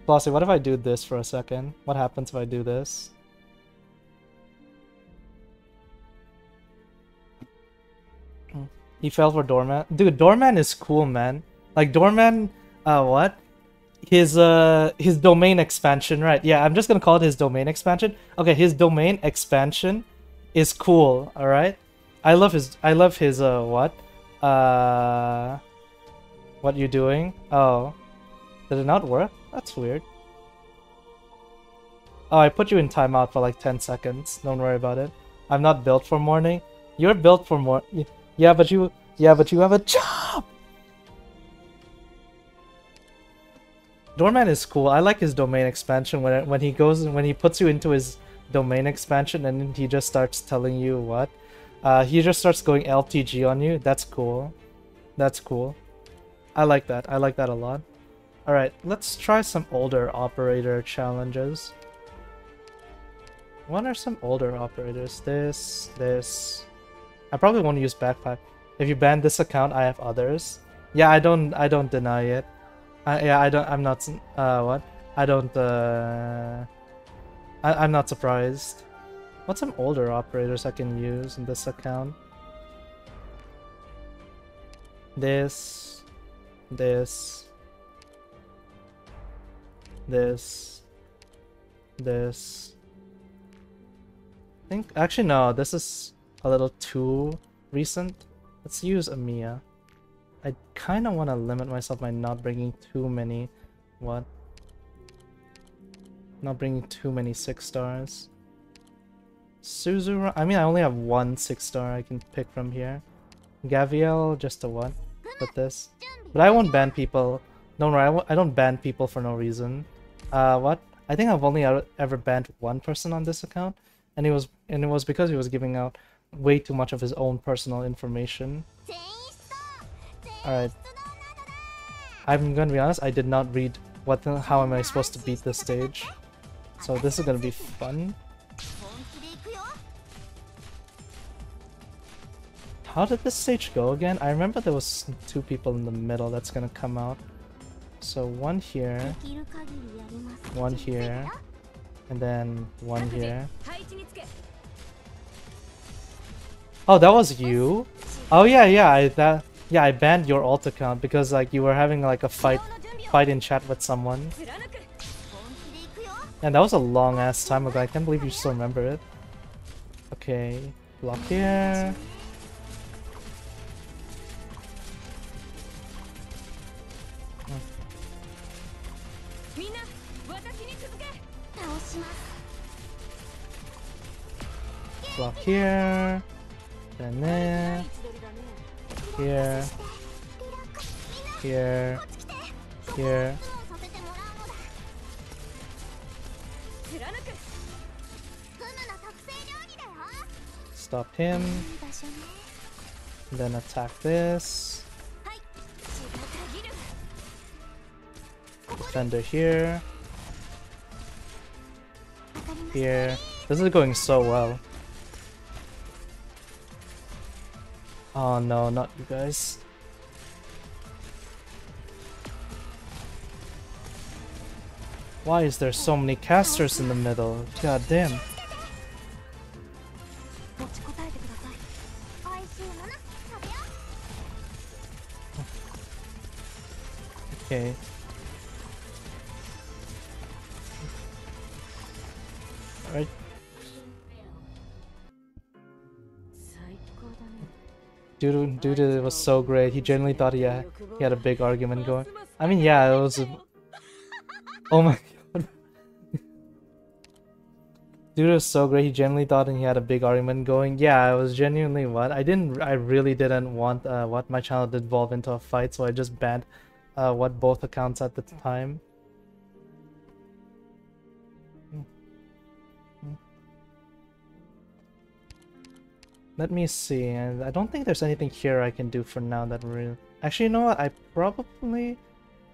Flossie, what if I do this for a second? What happens if I do this? He fell for Doorman. Dude, Doorman is cool, man. Like Doorman, what? His domain expansion, right? Yeah, I'm just gonna call it his domain expansion. Okay, his domain expansion is cool. All right, I love his what? What you doing? Oh, did it not work? That's weird. Oh, I put you in timeout for like 10 seconds. Don't worry about it. I'm not built for morning. You're built for more. Yeah, but you have a job. Doorman is cool. I like his domain expansion when he puts you into his domain expansion and then he just starts telling you what. He just starts going LTG on you. That's cool. That's cool. I like that. I like that a lot. All right, let's try some older operator challenges. What are some older operators? This. I probably won't use backpack. If you ban this account, I have others. Yeah, I don't deny it. I'm not what? I'm not surprised. What's some older operators I can use in this account? This. I think actually no, this is a little too recent. Let's use Amiya. I kind of want to limit myself by not bringing too many what? Not bringing too many 6 stars. Suzura, I mean I only have one 6 star I can pick from here. Gaviel, just a what? Put this. But I won't ban people. Don't worry, I don't ban people for no reason. What? I think I've only ever banned one person on this account, and it was because he was giving out way too much of his own personal information. Alright. I'm gonna be honest, I did not read how am I supposed to beat this stage. So this is gonna be fun. How did this stage go again? I remember there was 2 people in the middle that's gonna come out. So one here, and then one here. Oh, that was you? Oh yeah, I banned your alt account because like you were having like a fight in chat with someone. And that was a long ass time ago. I can't believe you still remember it. Okay, block here. Block here, then there, here, here. Stop him, then attack this. Defender here. Here. This is going so well. Oh no, not you guys. Why is there so many casters in the middle? God damn. Okay. Alright. Dude was so great. He genuinely thought he had a big argument going. I mean, yeah, it was a... Oh my god. Dude was so great. He genuinely thought he had a big argument going. Yeah, I was genuinely what? I really didn't want what my channel to evolve into a fight, so I just banned what both accounts at the time. Let me see, and I don't think there's anything here I can do for now that really... Actually, you know what? I probably...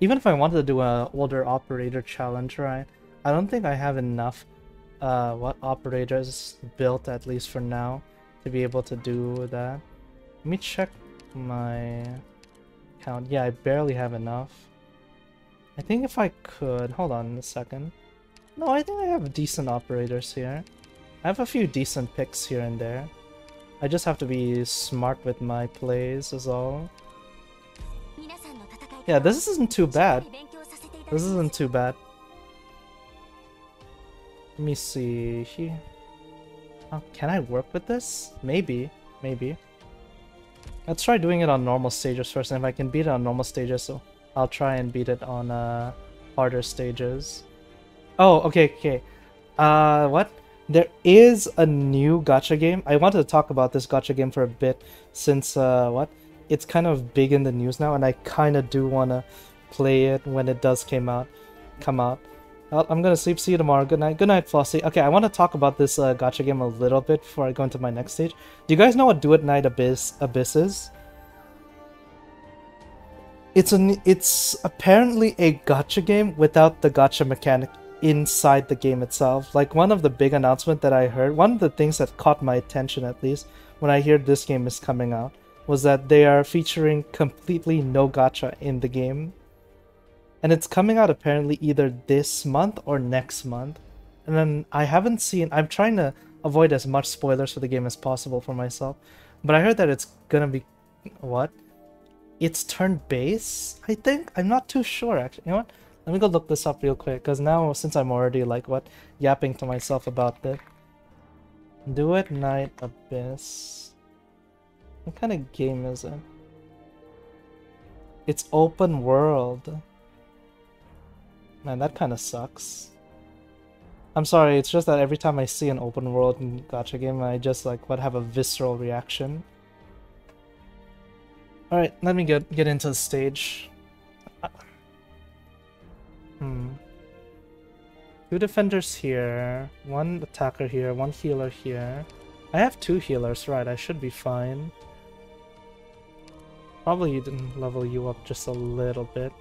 Even if I wanted to do a older operator challenge, right? I don't think I have enough operators built, at least for now, to be able to do that. Let me check my count. Yeah, I barely have enough. I think if I could... Hold on a second. No, I think I have decent operators here. I have a few decent picks here and there. I just have to be smart with my plays is all. Yeah, this isn't too bad. This isn't too bad. Let me see here. Oh, can I work with this? Maybe. Maybe. Let's try doing it on normal stages first, and if I can beat it on normal stages, so I'll try and beat it on harder stages. Oh, okay. What? There is a new gacha game. I wanted to talk about this gacha game for a bit since, it's kind of big in the news now, and I kind of do want to play it when it does come out. Well, I'm gonna sleep. See you tomorrow. Good night. Good night, Flossie. Okay, I want to talk about this gacha game a little bit before I go into my next stage. Do you guys know what Do It Night Abyss is? It's apparently a gacha game without the gacha mechanic inside the game itself. Like, one of the big announcements that I heard, one of the things that caught my attention at least when I heard this game is coming out, was that they are featuring completely no gacha in the game. And it's coming out apparently either this month or next month. And then I haven't seen... I'm trying to avoid as much spoilers for the game as possible for myself. But I heard that it's gonna be... What? It's turn-based, I think? I'm not too sure, actually. You know what? Let me go look this up real quick, because now, since I'm already, like, yapping to myself about this. Do It Night Abyss. What kind of game is it? It's open world. Man, that kind of sucks. I'm sorry, it's just that every time I see an open world gacha game, I just, like, have a visceral reaction. Alright, let me get into the stage. Two defenders here, one attacker here, one healer here. I have two healers, right? I should be fine. Probably didn't level you up just a little bit.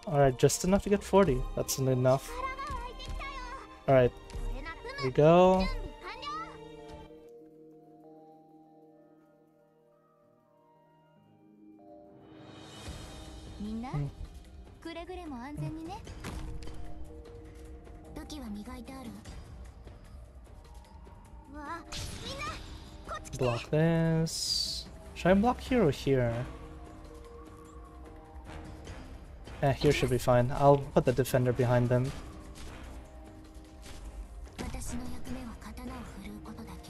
Alright, just enough to get 40. That's enough. Alright, here we go. Block this. Should I block here or here? Here should be fine. I'll put the defender behind them.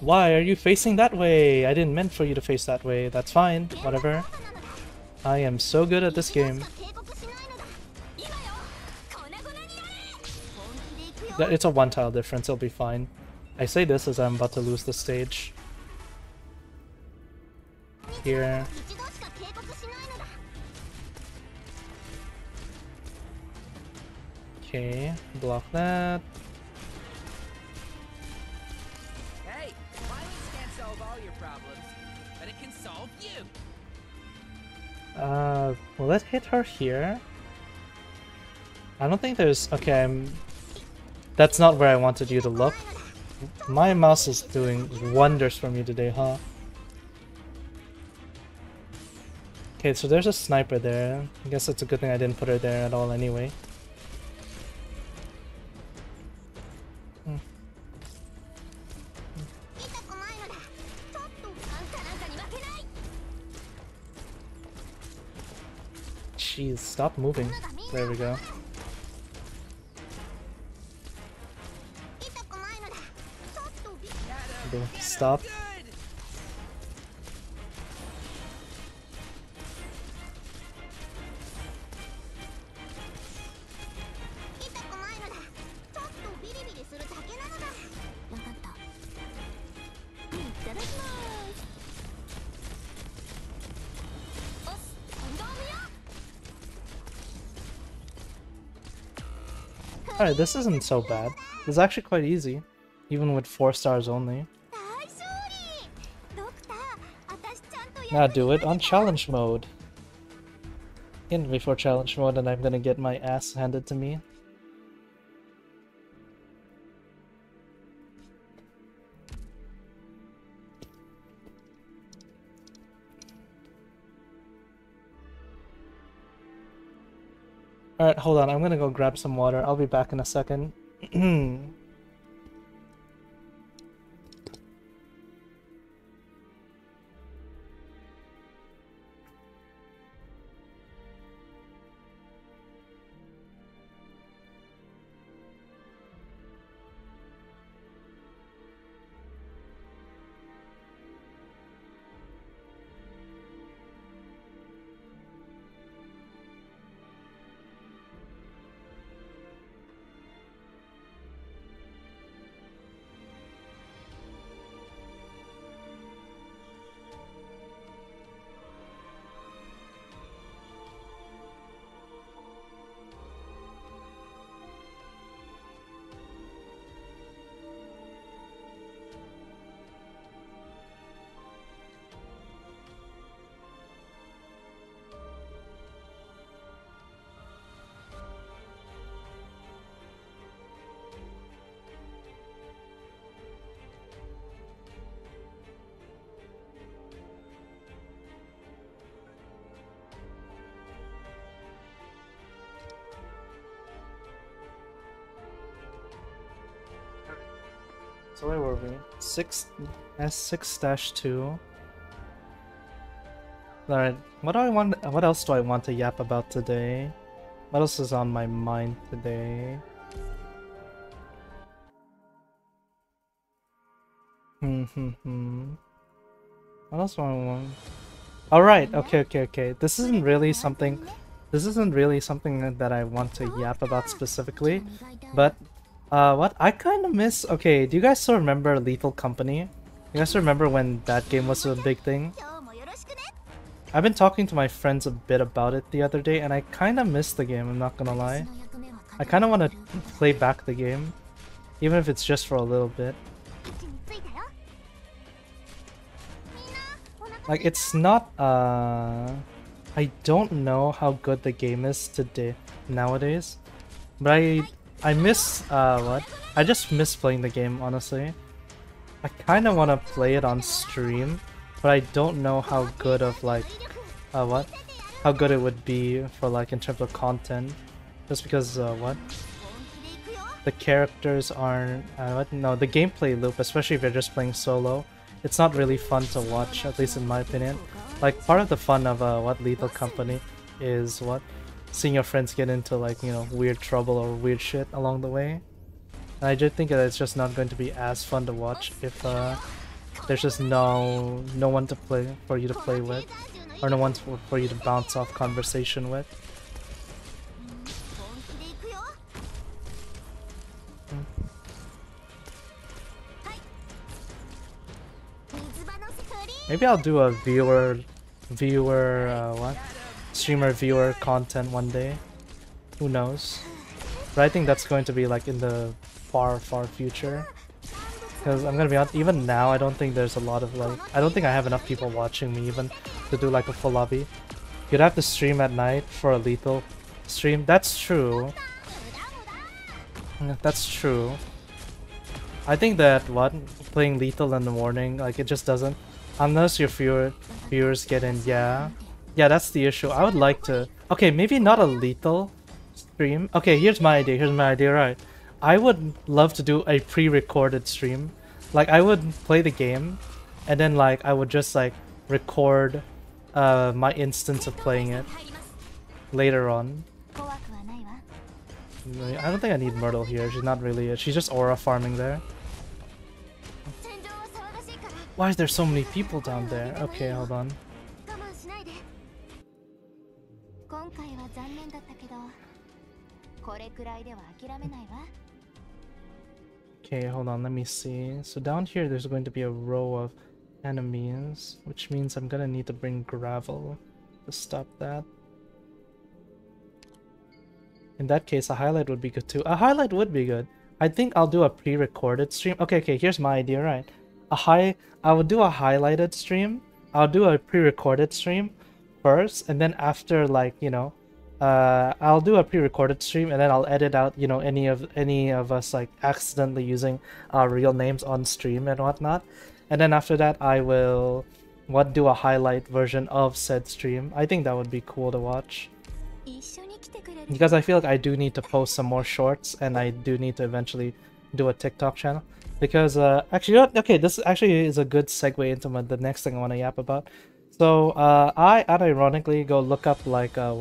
Why are you facing that way? I didn't mean for you to face that way. That's fine. Whatever. I am so good at this game. It's a one tile difference. It'll be fine. I say this as I'm about to lose the stage. Here. Okay, block that. Hey, violence can't solve all your problems, but it can solve you. Will it hit her here? I don't think there's... Okay, that's not where I wanted you to look. My mouse is doing wonders for me today, huh? Okay, so there's a sniper there. I guess it's a good thing I didn't put her there at all anyway. Jeez, stop moving. There we go. Stop. Alright, this isn't so bad. It's actually quite easy, even with 4 stars only. Now do it on challenge mode. In before challenge mode, and I'm gonna get my ass handed to me. Alright, hold on. I'm gonna go grab some water. I'll be back in a second. So where were we? S6-2. Alright, what else do I want to yap about today? What else is on my mind today? What else do I want? Alright, okay. This isn't really something that I want to yap about specifically, but what I kind of miss. Okay, do you guys still remember Lethal Company? You guys remember when that game was a big thing? I've been talking to my friends a bit about it the other day, and I kind of miss the game, I'm not gonna lie. I kind of want to play back the game, even if it's just for a little bit. Like, it's not, I don't know how good the game is today, nowadays, but I miss, I just miss playing the game, honestly. I kind of want to play it on stream, but I don't know how good of, like, how good it would be for, like, in terms of content. Just because, the characters aren't, no, the gameplay loop, especially if you're just playing solo, it's not really fun to watch, at least in my opinion. Like, part of the fun of, Lethal Company is, seeing your friends get into, like, you know, weird trouble or weird shit along the way. And I just think that it's just not going to be as fun to watch if there's just no one to play for you to play with, or no one for you to bounce off conversation with. Maybe I'll do a streamer viewer content one day. Who knows? But I think that's going to be like in the far future. Because I'm gonna be honest, even now I don't think there's a lot of like, I don't think I have enough people watching me even to do like a full lobby. You'd have to stream at night for a lethal stream. That's true. That's true. I think that playing lethal in the morning, like it just doesn't, unless your viewers get in. Yeah, yeah, that's the issue. I would like to. Okay, maybe not a lethal stream. Okay, here's my idea. Here's my idea. Right, I would love to do a pre-recorded stream. Like I would play the game, and then like I would just like record my instance of playing it later on. I don't think I need Myrtle here. She's not really. She's just aura farming there. Why is there so many people down there? Okay, hold on. Okay, hold on. Let me see. So down here, there's going to be a row of enemies, which means I'm gonna need to bring gravel to stop that. In that case, a highlight would be good too. A highlight would be good. I think I'll do a pre-recorded stream. Okay, here's my idea, right? I would do a highlighted stream. I'll do a pre-recorded stream first, and then after, like, you know, I'll do a pre-recorded stream, and then I'll edit out, you know, any of us like accidentally using our real names on stream and whatnot. And then after that, I will do a highlight version of said stream. I think that would be cool to watch. Because I feel like I do need to post some more shorts, and I do need to eventually do a TikTok channel. Because actually, you know what? Okay, this actually is a good segue into the next thing I want to yap about. So I unironically go look up like I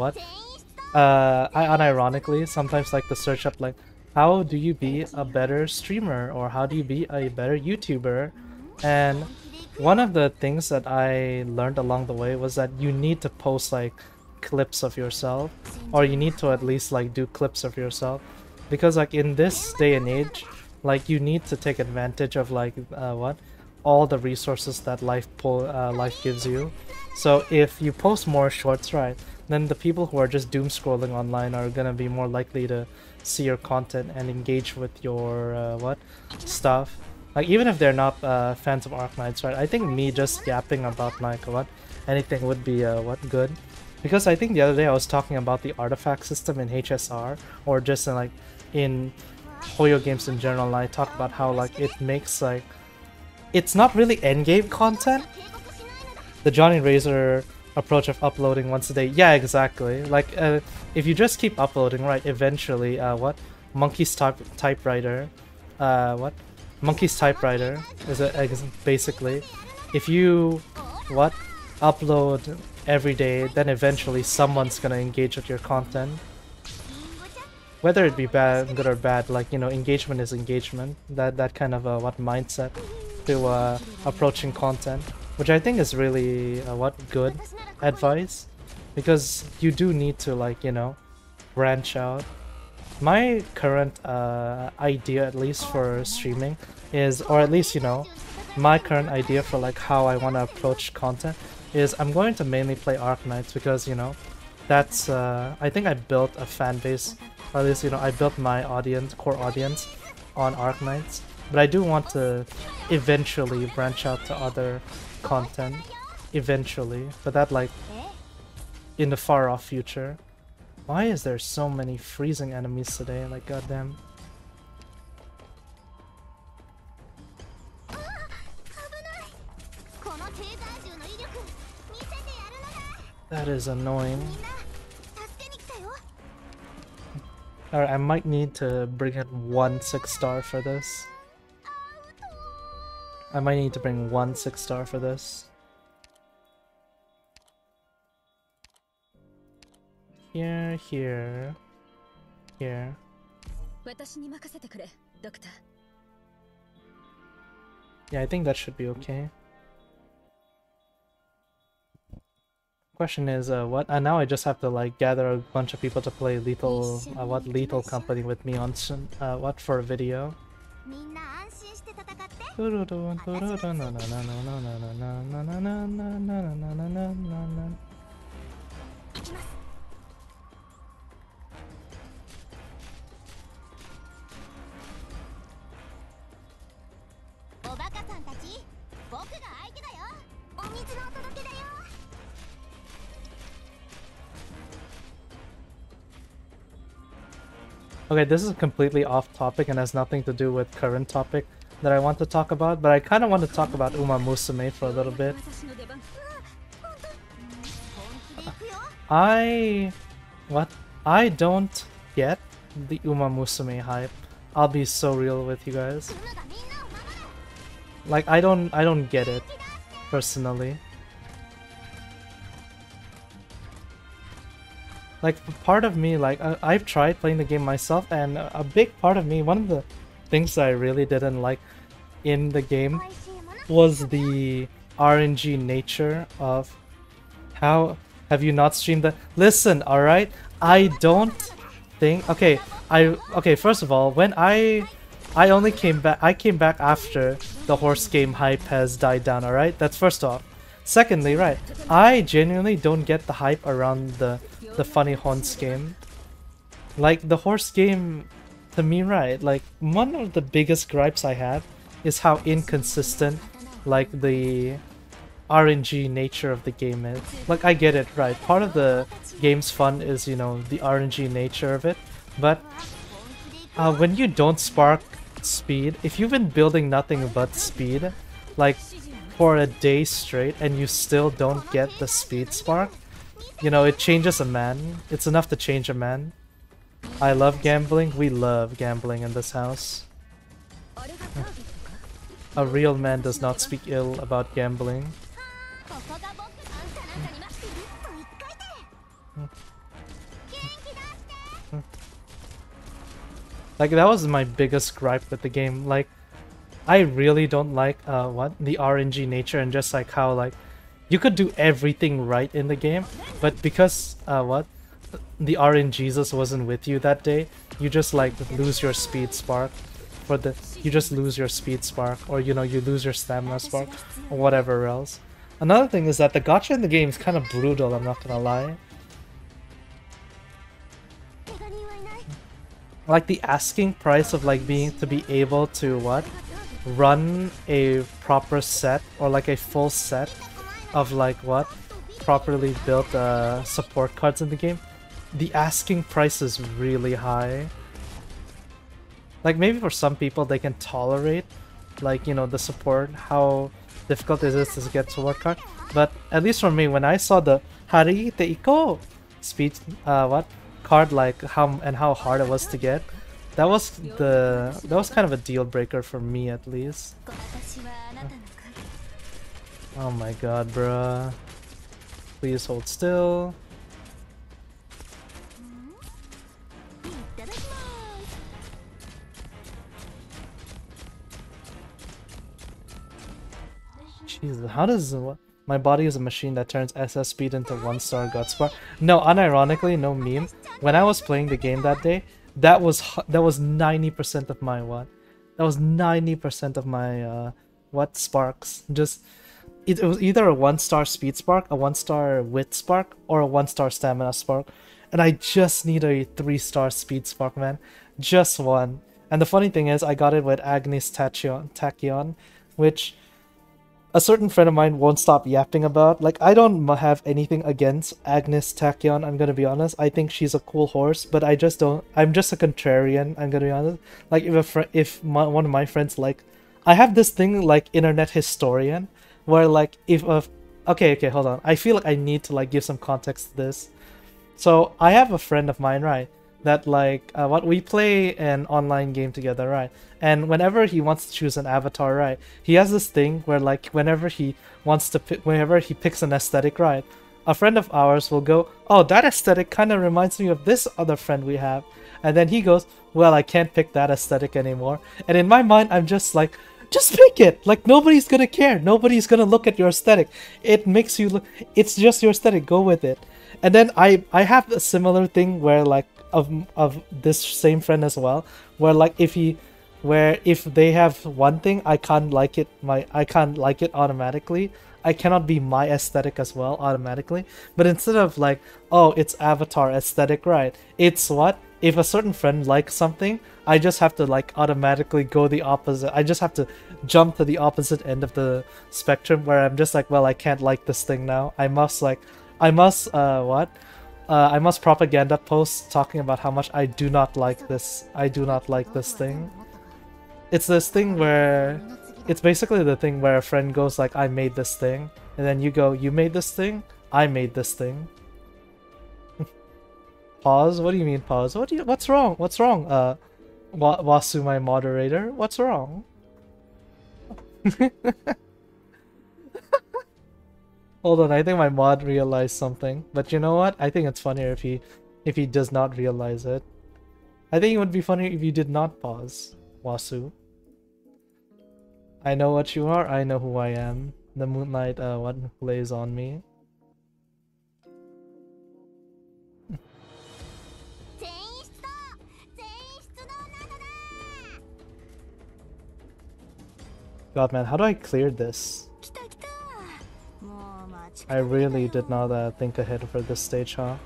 unironically sometimes like to search up like how do you be a better streamer, or how do you be a better YouTuber? And one of the things that I learned along the way was that you need to post like clips of yourself, or you need to at least like do clips of yourself, because like in this day and age, like you need to take advantage of like all the resources that life gives you. So if you post more shorts, right, then the people who are just doom scrolling online are gonna be more likely to see your content and engage with your stuff. Like even if they're not fans of ARKNIGHTS, right? I think me just yapping about like anything would be good. Because I think the other day I was talking about the artifact system in HSR, or just in, like in Hoyo games in general, and I talked about how like it makes like it's not really endgame content. The Johnny Razor approach of uploading once a day. Yeah, exactly. Like if you just keep uploading, right, eventually Monkey's typewriter Monkey's typewriter is basically if you upload every day, then eventually someone's gonna engage with your content. Whether it be bad, good or bad, like, you know, engagement is engagement. That kind of mindset to approaching content, which I think is really good advice, because you do need to, like, you know, branch out. My current idea, at least for streaming, is, or at least, you know, my current idea for like how I want to approach content is I'm going to mainly play ARKNIGHTS, because, you know, that's I think I built a fan base, or at least, you know, I built my core audience on ARKNIGHTS, but I do want to eventually branch out to other content eventually, but that like in the far off future. Why is there so many freezing enemies today? Like, goddamn. That is annoying. Alright, I might need to bring in 1 6-star for this. I might need to bring 1 6-star for this. Here. Yeah, I think that should be okay. Question is, now I just have to like gather a bunch of people to play Lethal, Lethal Company with me on for a video. Okay, this is completely off topic and has nothing to do with current topic, that I want to talk about, but I kind of want to talk about Uma Musume for a little bit. What? I don't get the Uma Musume hype. I'll be so real with you guys. Like I don't get it personally. Like part of me, like I've tried playing the game myself, and a big part of me, one of the things that I really didn't like in the game was the RNG nature of how have you not streamed that? Listen, alright? I don't think okay, first of all, when I only came back after the horse game hype has died down, alright? That's first off. Secondly, right, I genuinely don't get the hype around the funny horse game. Like the horse game to me, right, like one of the biggest gripes I have is how inconsistent like the RNG nature of the game is. Like I get it, right, part of the game's fun is, you know, the RNG nature of it, but when you don't spark speed, if you've been building nothing but speed like for a day straight and you still don't get the speed spark, you know, it changes a man. It's enough to change a man. I love gambling. We love gambling in this house. A real man does not speak ill about gambling. Like that was my biggest gripe with the game. Like I really don't like the RNG nature, and just like how like you could do everything right in the game, but because the RNGesus wasn't with you that day, you just like lose your speed spark you just lose your speed spark, or you know, you lose your stamina spark or whatever else. Another thing is that the gacha in the game is kind of brutal, I'm not gonna lie. Like the asking price of like being to be able to run a proper set, or like a full set of like properly built support cards in the game, the asking price is really high. Like maybe for some people they can tolerate, like, you know, the support, how difficult it is to get support card, but at least for me, when I saw the Hari Teiko speed card, like how hard it was to get, that was kind of a deal breaker for me at least. Oh my god, bruh. Please hold still. Jesus, how does my body is a machine that turns SS speed into 1-star gut spark? No, unironically, no meme. When I was playing the game that day, that was 90% of my That was 90% of my sparks. Just it was either a 1-star speed spark, a 1-star wit spark, or a 1-star stamina spark. And I just need a 3-star speed spark, man. Just one. And the funny thing is, I got it with Agnes Tachyon, which a certain friend of mine won't stop yapping about. Like, I don't have anything against Agnes Tachyon, I'm gonna be honest. I think she's a cool horse, but I just don't. I'm just a contrarian, I'm gonna be honest. Like, one of my friends, like, I have this thing like internet historian, where like okay, hold on. I feel like I need to like give some context to this. So I have a friend of mine, right, that like we play an online game together, right? And whenever he wants to choose an avatar, right, he has this thing where like whenever he picks an aesthetic, right, a friend of ours will go, "Oh, that aesthetic kind of reminds me of this other friend we have," and then he goes, "Well, I can't pick that aesthetic anymore." And in my mind, I'm just like, just pick it. Like, nobody's gonna care. Nobody's gonna look at your aesthetic. It makes you look. It's just your aesthetic. Go with it. And then I have a similar thing where like of this same friend as well, where like if they have one thing, I can't like it automatically. I cannot be my aesthetic as well automatically. But instead of like, oh, it's avatar aesthetic, right? It's if a certain friend likes something, I just have to like automatically go the opposite. I just have to jump to the opposite end of the spectrum, where I'm just like, well, I can't like this thing now. I must propaganda posts talking about how much I do not like this. I do not like this thing. It's this thing where it's basically the thing where a friend goes like, I made this thing, and then you go, you made this thing, I made this thing. Pause? What do you mean pause? What's wrong? What's wrong? Wasu, my moderator, what's wrong? Hold on, I think my mod realized something. But you know what? I think it's funnier if he does not realize it. I think it would be funnier if you did not pause, Wasu. I know what you are, I know who I am. The moonlight what plays on me. God man, how do I clear this? I really did not think ahead for this stage, huh?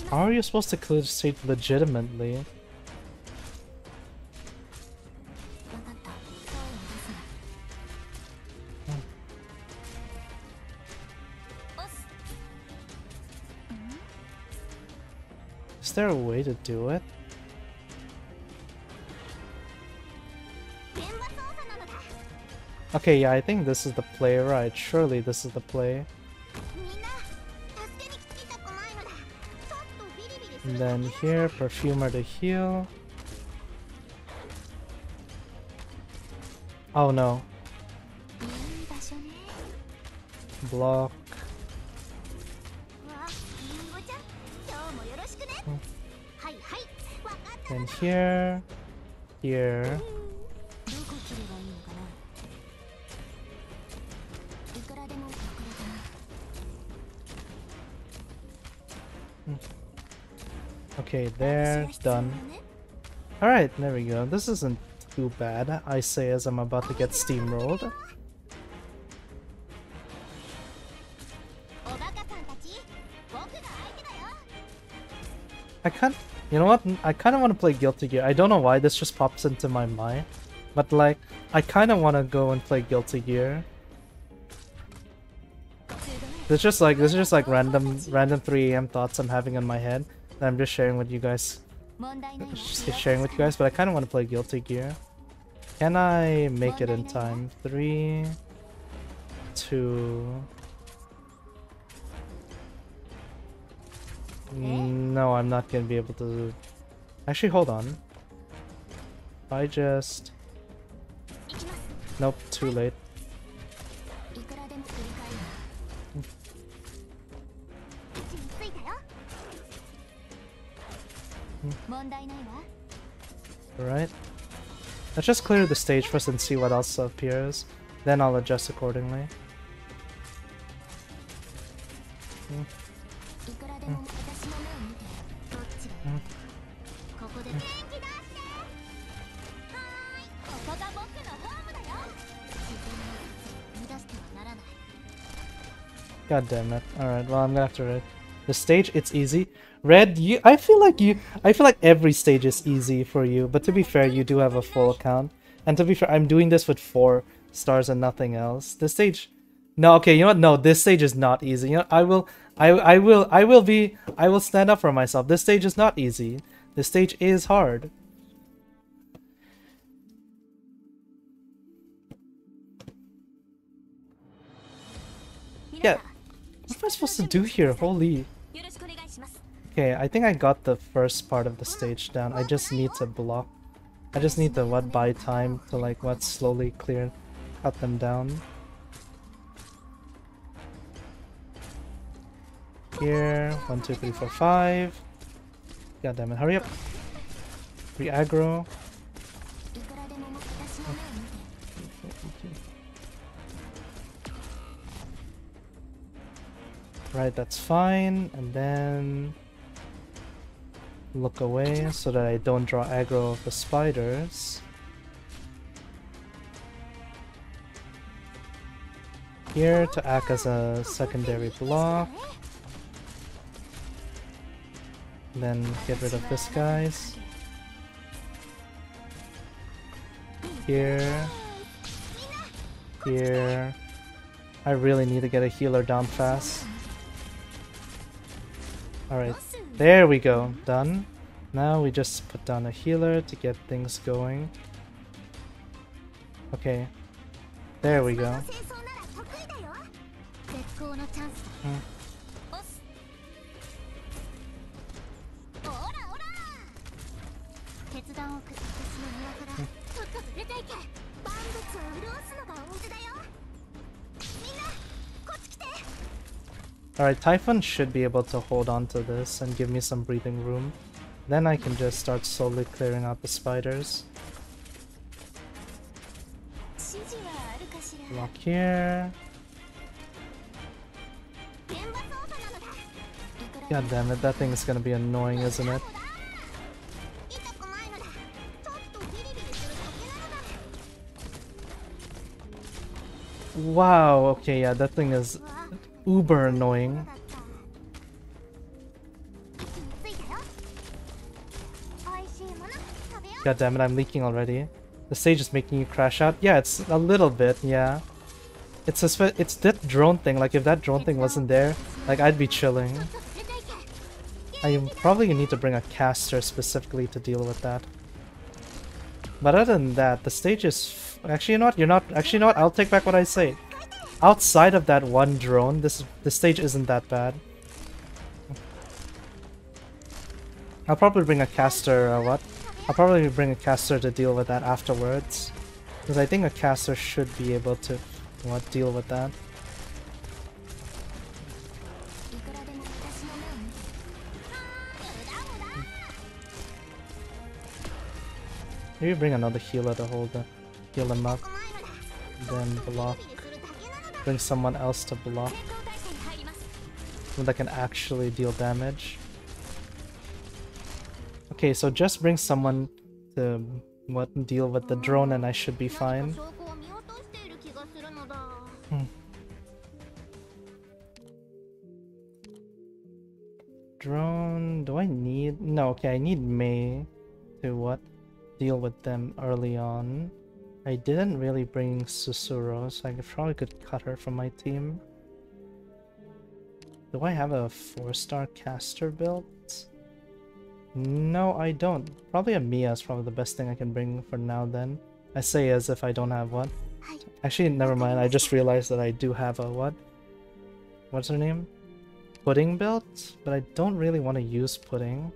How are you supposed to clear the stage legitimately? Is there a way to do it? Okay, yeah, I think this is the play, right? Surely this is the play. And then here, perfumer to heal. Oh no. Block. Then here, here. Okay, there, done. Alright, there we go. This isn't too bad, I say as I'm about to get steamrolled. I can't... You know what? I kind of want to play Guilty Gear. I don't know why this just pops into my mind. But like, I kind of want to go and play Guilty Gear. This is just like random 3 AM thoughts I'm having in my head that I'm just sharing with you guys. But I kind of want to play Guilty Gear. Can I make it in time? 3, 2... No, I'm not gonna be able to... Actually, hold on. I just... Nope, too late. Alright. Let's just clear the stage first and see what else appears. Then I'll adjust accordingly. God damn it. Alright, well I'm gonna have to read. The stage, it's easy. Red, I feel like every stage is easy for you, but to be fair, you do have a full account. And to be fair, I'm doing this with 4 stars and nothing else. This stage... No, okay, you know what? No, this stage is not easy. You know, I will stand up for myself. This stage is not easy. This stage is hard. Yeah. What am I supposed to do here? Holy. Okay, I think I got the first part of the stage down. I just need to block. I just need to buy time to slowly clear, cut them down. Here, 1, 2, 3, 4, 5. God damn it, hurry up. Re-aggro. Right, that's fine. And then look away so that I don't draw aggro of the spiders. Here to act as a secondary block. Then get rid of this guys. here. Here. I really need to get a healer down fast. Alright, there we go. Done. Now we just put down a healer to get things going. Okay. There we go. Alright, Typhon should be able to hold on to this and give me some breathing room. Then I can just start slowly clearing out the spiders. Block here. God damn it, that thing is gonna be annoying, isn't it? Wow, okay, yeah, that thing is uber annoying. God damn it, I'm leaking already. The stage is making you crash out. Yeah, it's a little bit, yeah. It's that drone thing. Like, if that drone thing wasn't there, like, I'd be chilling. I probably need to bring a caster specifically to deal with that. But other than that, the stage is... Actually, you know what? You're not... Actually, you know what? I'll take back what I say. Outside of that one drone, the stage isn't that bad. I'll probably bring a caster, I'll probably bring a caster to deal with that afterwards. Because I think a caster should be able to, deal with that. Maybe bring another healer to heal him up. Then block. Bring someone else to block. Someone that can actually deal damage. Okay, so just bring someone to deal with the drone and I should be fine. Drone, do I need... No, okay, I need Mei to deal with them early on. I didn't really bring Susuro, so I probably could cut her from my team. Do I have a 4-star caster build? No, I don't. Probably a Mia is probably the best thing I can bring for now then. I say as if I don't have one. Actually, never mind. I just realized that I do have a what's her name? Pudding build? But I don't really want to use Pudding.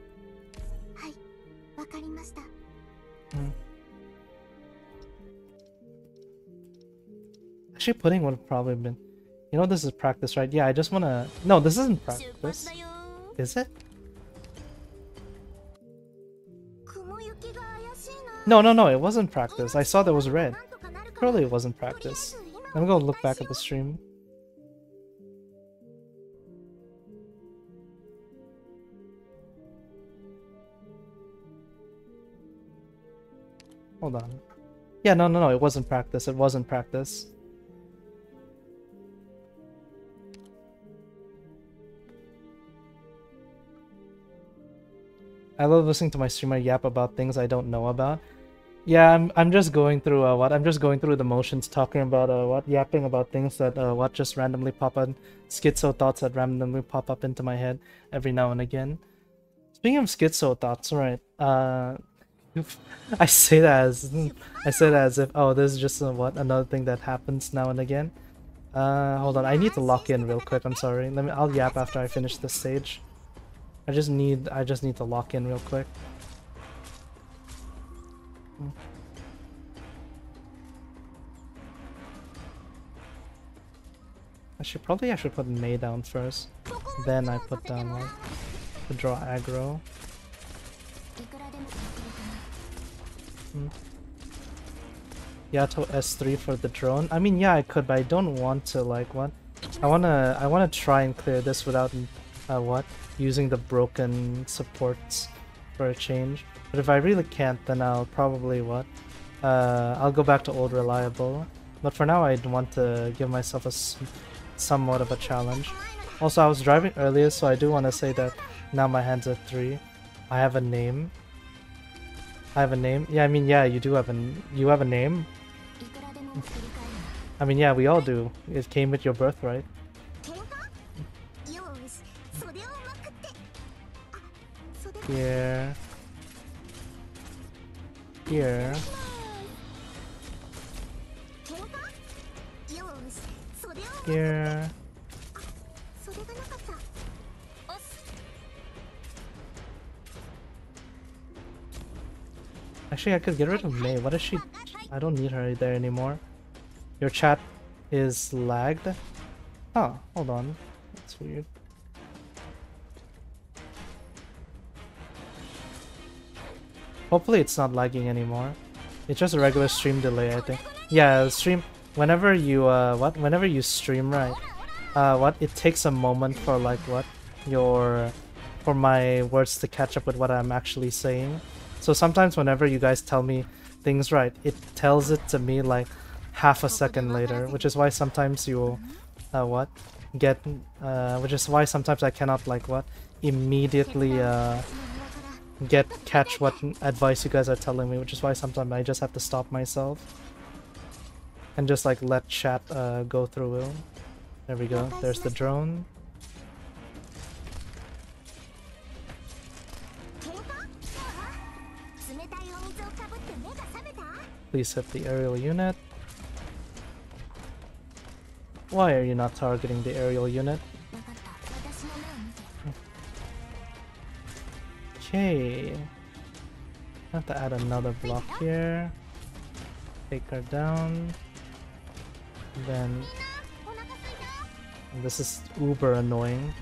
Actually, Pudding would have probably been... You know, this is practice, right? Yeah, I just want to... No, this isn't practice. Is it? No, it wasn't practice. I saw there was red. Surely it wasn't practice. Let me go look back at the stream. Hold on. Yeah, no, it wasn't practice. It wasn't practice. I love listening to my streamer yap about things I don't know about. Yeah, I'm just going through I'm just going through the motions, talking about yapping about things that just randomly pop up, schizo thoughts that randomly pop up into my head every now and again. Speaking of schizo thoughts, right? I say that as if this is just another thing that happens now and again. Hold on, I need to lock in real quick. I'm sorry. I'll yap after I finish this stage. I just need to lock in real quick. I should put Mei down first. Then I put down to draw aggro. Yato S3 for the drone. I mean, yeah, I could, but I don't want to I wanna try and clear this without using the broken supports for a change. But if I really can't, then I'll probably I'll go back to old reliable. But for now, I'd want to give myself somewhat of a challenge. Also, I was driving earlier, so I do want to say that now my hands are 3. I have a name. I have a name. Yeah, I mean, yeah, you do have you have a name. I mean, yeah, we all do. It came with your birthright. Here. Here. Here. Actually, I could get rid of May. What is she? I don't need her there anymore. Your chat is lagged. Huh, hold on. That's weird. Hopefully it's not lagging anymore. It's just a regular stream delay, I think. Yeah, stream whenever you whenever you stream, right? It takes a moment for like for my words to catch up with what I'm actually saying. So sometimes whenever you guys tell me things right, it tells it to me like half a second later, which is why sometimes you'll which is why sometimes I cannot like immediately catch what advice you guys are telling me, which is why sometimes I just have to stop myself and just like let chat go through it. There we go. There's the drone. Please hit the aerial unit. Why are you not targeting the aerial unit? Okay. I have to add another block here. Take her down. Then this is uber annoying.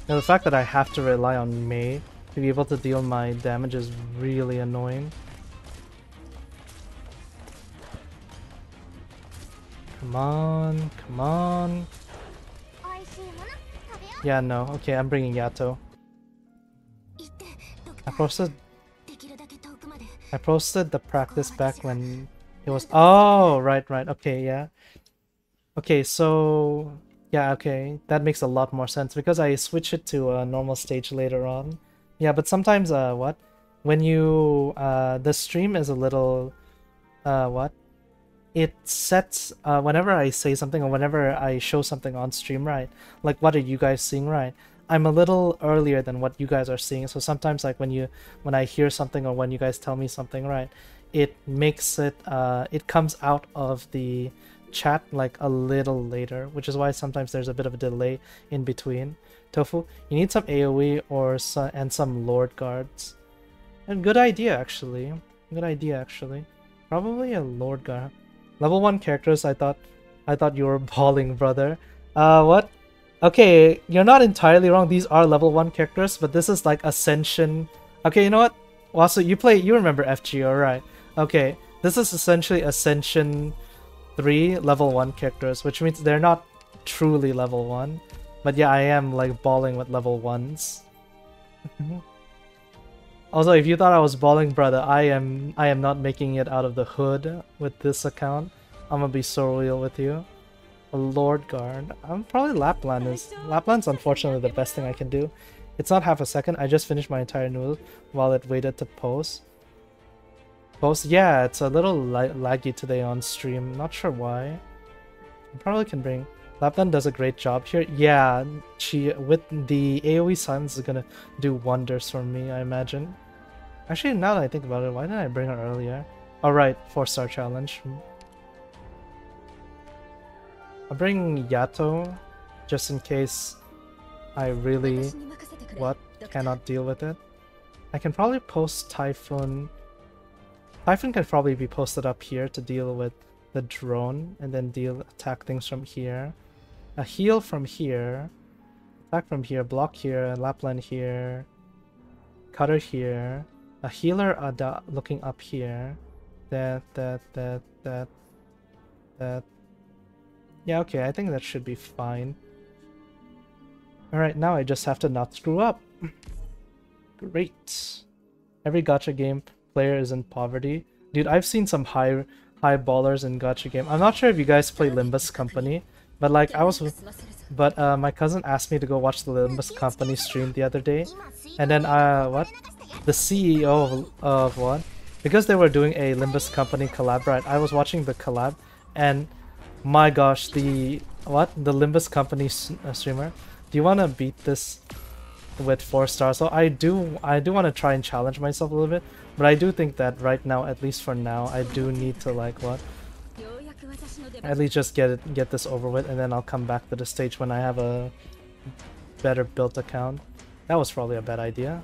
Now the fact that I have to rely on Mei to be able to deal my damage is really annoying. Come on, come on. Yeah, no. Okay, I'm bringing Yato. I posted the practice back when it was... Oh, right. Okay, yeah. Okay, so... Yeah, okay. That makes a lot more sense because I switch it to a normal stage later on. Yeah, but sometimes, when you... the stream is a little... It sets... whenever I say something or whenever I show something on stream, right? Like, what are you guys seeing, right? I'm a little earlier than what you guys are seeing, so sometimes like when I hear something or when you guys tell me something, right, it makes it it comes out of the chat like a little later, which is why sometimes there's a bit of a delay in between. Tofu, you need some AoE or some Lord guards. And good idea actually. Probably a Lord guard. Level 1 characters, I thought you were bawling, brother. What? Okay, you're not entirely wrong. These are level 1 characters, but this is like Ascension. Okay, you know what? Wasu, you remember FGO, right? Okay, this is essentially Ascension 3 level 1 characters, which means they're not truly level 1. But yeah, I am like balling with level 1s. Also, if you thought I was balling, brother, I am not making it out of the hood with this account. I'm gonna be so real with you. A Lord Guard. I'm probably Lapland's unfortunately the best thing I can do. It's not half a second. I just finished my entire noodle while it waited to post. Yeah, it's a little laggy today on stream. Not sure why. I probably can bring... Lapland does a great job here. Yeah, she with the AoE silence is gonna do wonders for me, I imagine. Actually, now that I think about it, why didn't I bring her earlier? Alright, 4-star challenge. I'll bring Yato, just in case I really, cannot deal with it. I can probably post Typhoon. Typhoon can probably be posted up here to deal with the drone, and then attack things from here. A heal from here, attack from here, block here, Lapland here, cutter here, a healer looking up here, that. Yeah, okay, I think that should be fine. Alright, now I just have to not screw up. Great. Every gacha game player is in poverty. Dude, I've seen some high high ballers in gacha game. I'm not sure if you guys play Limbus Company, but like my cousin asked me to go watch the Limbus Company stream the other day, and then what? The CEO of what? Because they were doing a Limbus Company collab, right? I was watching the collab, and my gosh, the Limbus Company streamer. Do you want to beat this with 4 stars? So I do want to try and challenge myself a little bit, but I do think that right now, at least for now, I do need to like at least just get this over with, and then I'll come back to the stage when I have a better built account. That was probably a bad idea.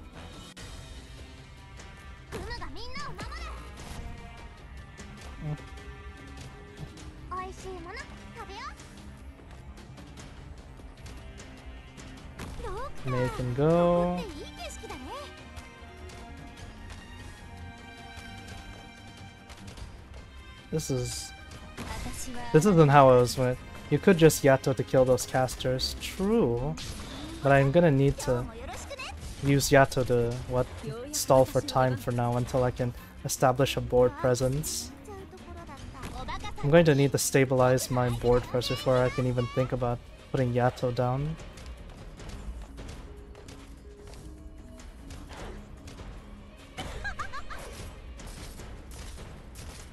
Make and go. This isn't how it was went. You could just Yato to kill those casters. True. But I'm gonna need to use Yato to stall for time for now until I can establish a board presence. I'm going to need to stabilize my board first before I can even think about putting Yato down.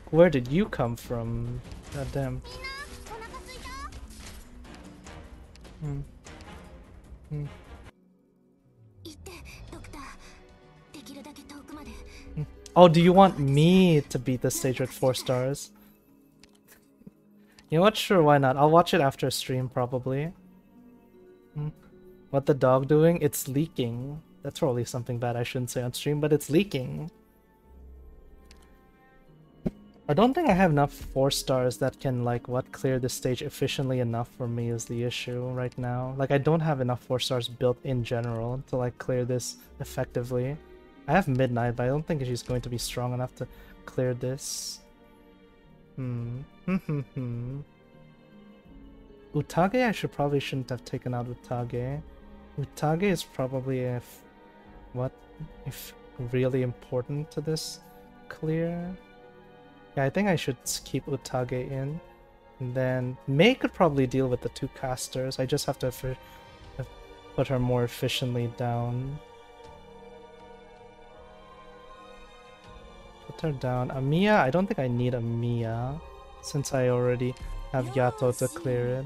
Where did you come from? God damn. Oh, do you want me to beat this stage with 4 stars? You know what? Sure, why not? I'll watch it after stream, probably. What the dog doing? It's leaking. That's probably something bad I shouldn't say on stream, but it's leaking. I don't think I have enough 4 stars that can clear this stage efficiently enough for me is the issue right now. Like I don't have enough 4 stars built in general to clear this effectively. I have Midnight, but I don't think she's going to be strong enough to clear this. Utage, I probably shouldn't have taken out Utage. Utage is probably if really important to this clear. Yeah, I think I should keep Utage in. And then Mei could probably deal with the 2 casters. I just have to put her more efficiently down. Put her down. Amiya, I don't think I need Amiya, since I already have Yato to clear it.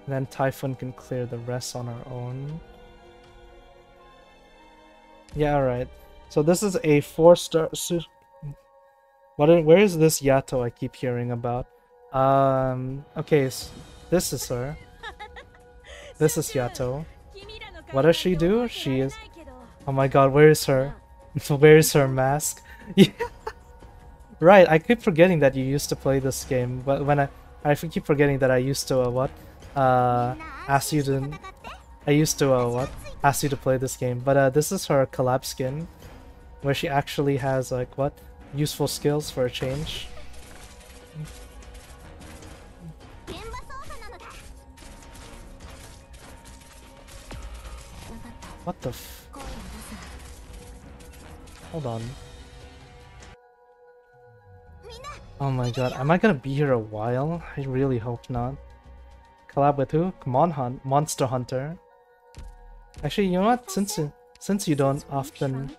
And then Typhoon can clear the rest on her own. Yeah, alright. So this is a 4-star. Where is this Yato I keep hearing about? Okay, so this is her. This is Yato. What does she do? She is. Oh my god, where is her? Where is her mask? Yeah. Right, I keep forgetting that you used to play this game. But when I keep forgetting that I used to ask you to. I used to ask you to play this game. But this is her collab skin, where she actually has useful skills for a change. What the f— Hold on. Oh my god, am I gonna be here a while? I really hope not. Collab with who? Come on, Monster Hunter. Actually, you know what? Since you don't often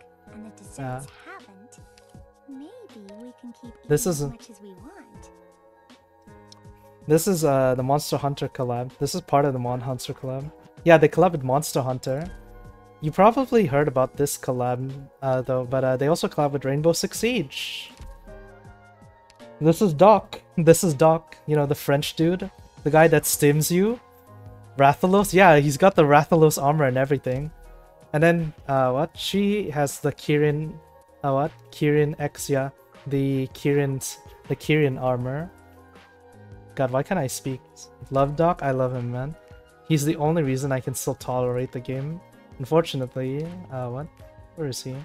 this is the Monster Hunter collab. This is part of the Mon Hunter collab. Yeah, they collab with Monster Hunter. You probably heard about this collab though, but they also collab with Rainbow Six Siege. This is Doc. This is Doc. You know, the French dude, the guy that stims you. Rathalos. Yeah, he's got the Rathalos armor and everything. And then she has the Kirin. Kirin X. Yeah, the Kirin armor. God, why can't I speak? Love Doc. I love him, man. He's the only reason I can still tolerate the game. Unfortunately, where is he?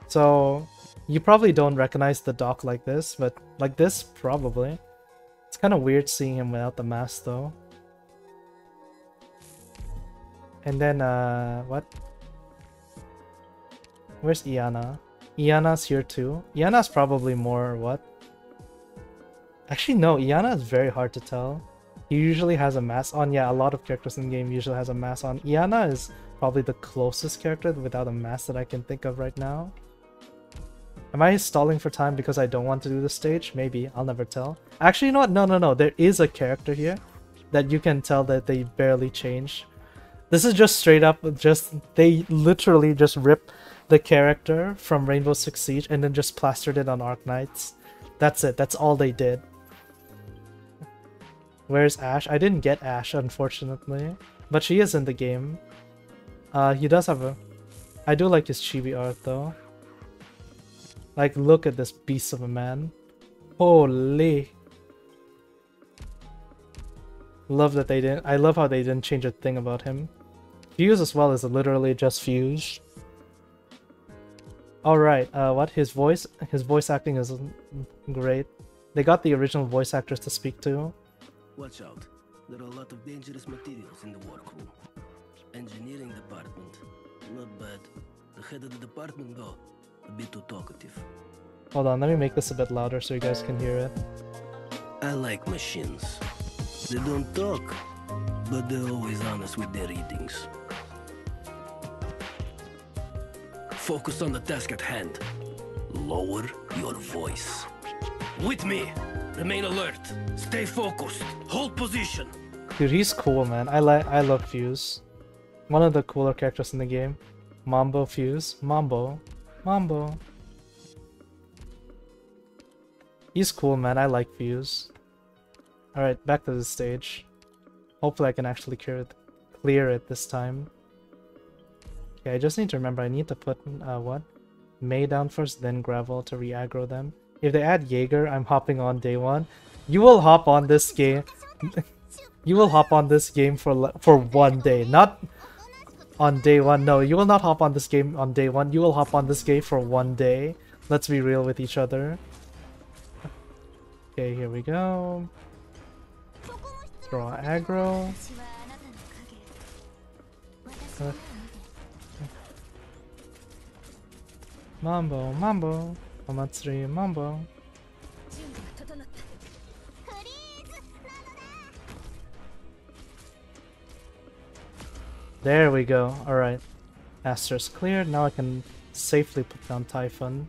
So, you probably don't recognize the Doc like this, but like this, probably. It's kind of weird seeing him without the mask, though. And then, Where's Iana? Iana's here too. Iana's probably more what? Actually, no. Iana is very hard to tell. He usually has a mask on. Yeah, a lot of characters in the game usually has a mask on. Iana is probably the closest character without a mask that I can think of right now. Am I stalling for time because I don't want to do the stage? Maybe. I'll never tell. Actually, you know what? No. There is a character here that you can tell that they barely changed. This is just straight up, they literally just ripped the character from Rainbow Six Siege and then just plastered it on ARKNIGHTS. That's it. That's all they did. Where's Ashe? I didn't get Ashe, unfortunately. But she is in the game. He does have a... I do like his chibi art, though. Like, look at this beast of a man. Holy. Love that they didn't... I love how they didn't change a thing about him. Fuse as well is literally just Fuse. Alright, what? His voice acting is great. They got the original voice actors to speak to. Watch out. There are a lot of dangerous materials in the workroom. Engineering department. Not bad. The head of the department, though, a bit too talkative. Hold on, let me make this a bit louder so you guys can hear it. I like machines. They don't talk, but they're always honest with their readings. Focus on the task at hand. Lower your voice. With me! Remain alert. Stay focused. Hold position. Dude, he's cool, man. I love Fuse. One of the cooler characters in the game. Mambo Fuse. Mambo. He's cool, man. I like Fuse. Alright, back to the stage. Hopefully I can actually clear it this time. Okay, I just need to remember I need to put, what? Mei down first, then Gravel to re-aggro them. If they add Jaeger, I'm hopping on day one. You will hop on this game. You will hop on this game for 1 day, not on day one. No, you will not hop on this game on day one. You will hop on this game for 1 day. Let's be real with each other. Okay, here we go. Draw aggro. Mambo. Amatsuri Mambo. There we go. Alright. Aster's cleared. Now I can safely put down Typhon.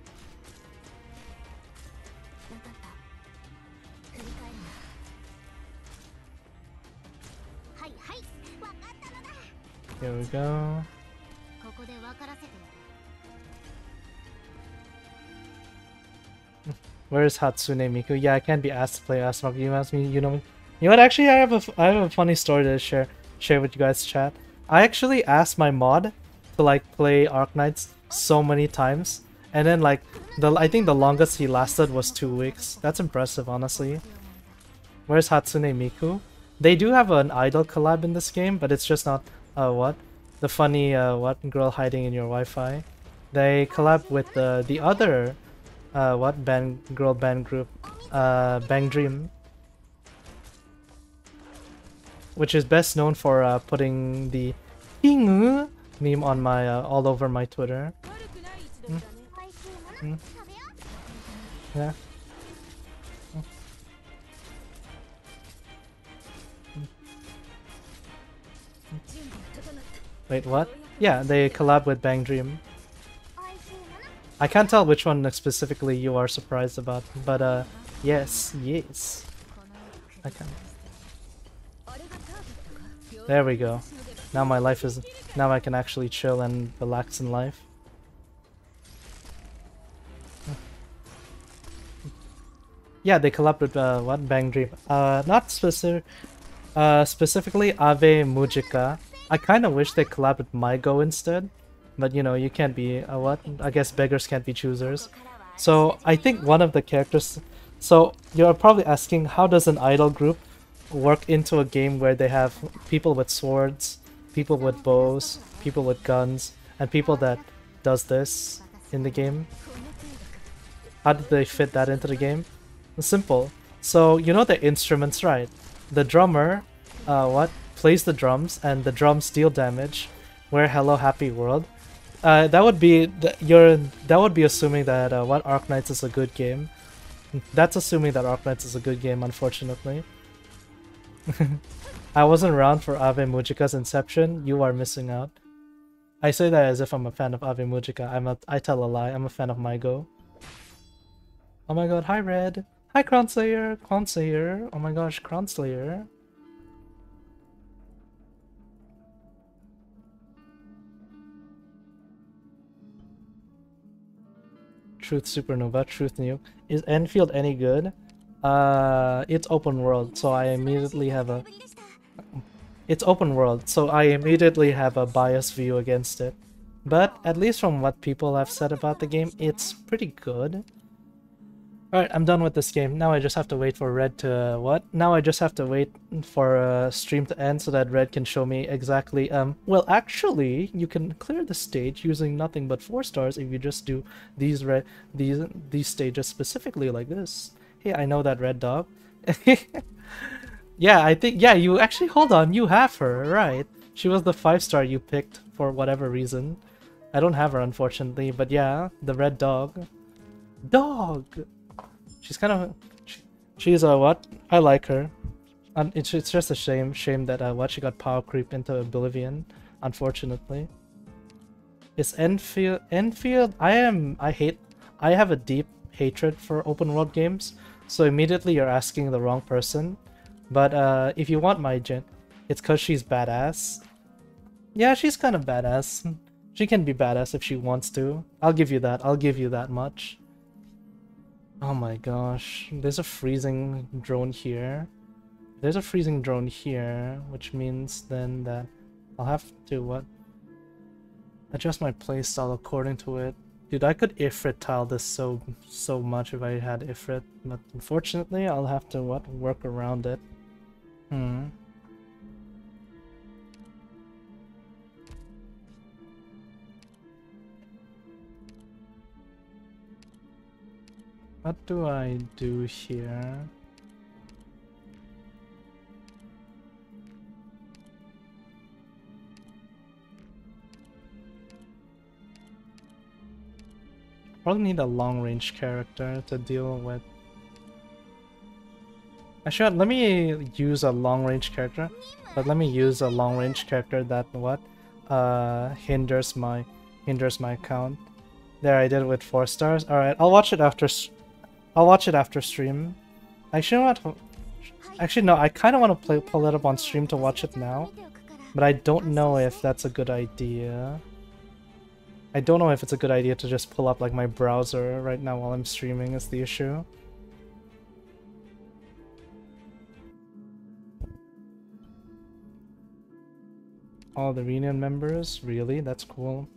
Here we go. Where's Hatsune Miku? Yeah, I can't be asked to play Asmok. You ask me, you know what? Actually, I have a funny story to share with you guys, chat. I actually asked my mod to like play ARKNIGHTS so many times, and then like I think the longest he lasted was 2 weeks. That's impressive, honestly. Where's Hatsune Miku? They do have an idol collab in this game, but it's just not what? The funny what? Girl hiding in your Wi-Fi. They collab with the other what? Girl band group, Bang Dream, which is best known for putting the Hingu meme on my all over my Twitter. Yeah. Wait, what? Yeah, they collab with Bang Dream. I can't tell which one specifically you are surprised about, but yes. I can. There we go. Now my life is... Now I can actually chill and relax in life. Yeah, they collab with what? Bang Dream. Not specifically Ave Mujika. I kind of wish they collab with MyGo instead. But you know, you can't be what? I guess beggars can't be choosers. So I think one of the characters... So you're probably asking, how does an idol group work into a game where they have people with swords, people with bows, people with guns, and people that does this in the game? How did they fit that into the game? Simple. So you know the instruments, right? The drummer, what? Plays the drums, and the drums deal damage. Where Hello Happy World. That would be that would be assuming that what ARKNIGHTS is a good game. That's assuming that ARKNIGHTS is a good game, unfortunately. I wasn't around for Ave Mujica's inception. You are missing out. I say that as if I'm a fan of Ave Mujica. I tell a lie. I'm a fan of Mygo. Oh my god, hi Red. Hi Crownslayer. Crownslayer. Oh my gosh, Crownslayer. Truth Supernova, Truth Nuke. Is Enfield any good? It's open world, so I immediately have a... It's open world, so I immediately have a biased view against it. But at least from what people have said about the game, it's pretty good. Alright, I'm done with this game. Now I just have to wait for Red to... what? Now I just have to wait for stream to end so that Red can show me exactly... well, actually, you can clear the stage using nothing but 4 stars if you just do these stages specifically like this. Hey, I know that Red Dog. Yeah, I think... yeah, you actually... hold on, you have her, right? She was the 5-star you picked for whatever reason. I don't have her, unfortunately, but yeah, the Red Dog. Dog! She's kind of... she's a what? I like her. It's just a shame that what, she got power creep into Oblivion, unfortunately. Is Enfield... I have a deep hatred for open world games, so immediately you're asking the wrong person. But if you want my gen, it's cause she's badass. Yeah, she's kind of badass. She can be badass if she wants to. I'll give you that. I'll give you that much. Oh my gosh. There's a freezing drone here. There's a freezing drone here, which means then that I'll have to what? Adjust my playstyle according to it. Dude, I could Ifrit tile this so much if I had Ifrit, but unfortunately I'll have to what? Work around it. What do I do here? Probably need a long-range character to deal with. Actually, let me use a long-range character, but let me use a long-range character that what hinders my account. There, I did it with 4 stars. All right, I'll watch it after. I'll watch it after stream. Actually, what? Actually, no. I kind of want to pull it up on stream to watch it now, but I don't know if that's a good idea. I don't know if it's a good idea to just pull up like my browser right now while I'm streaming is the issue. All the reunion members? Really? That's cool.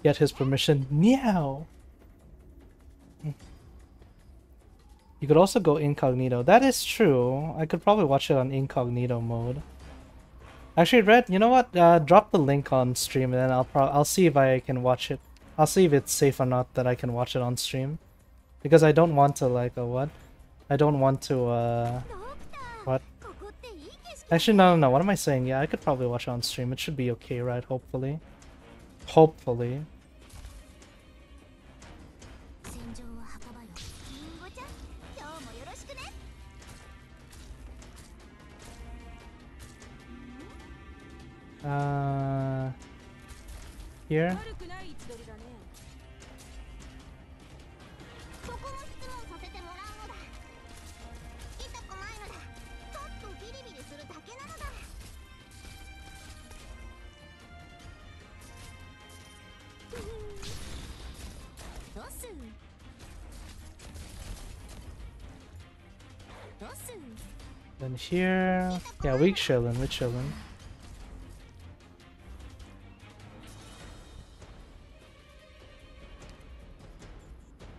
Get his permission. Meow! You could also go incognito. That is true. I could probably watch it on incognito mode. Actually, Red, you know what? Drop the link on stream, and then I'll see if I can watch it. I'll see if it's safe or not that I can watch it on stream, because I don't want to like what? I don't want to what? Actually, no. What am I saying? Yeah, I could probably watch it on stream. It should be okay, right? Hopefully. Hopefully. Here. Then here, yeah, we chillin'.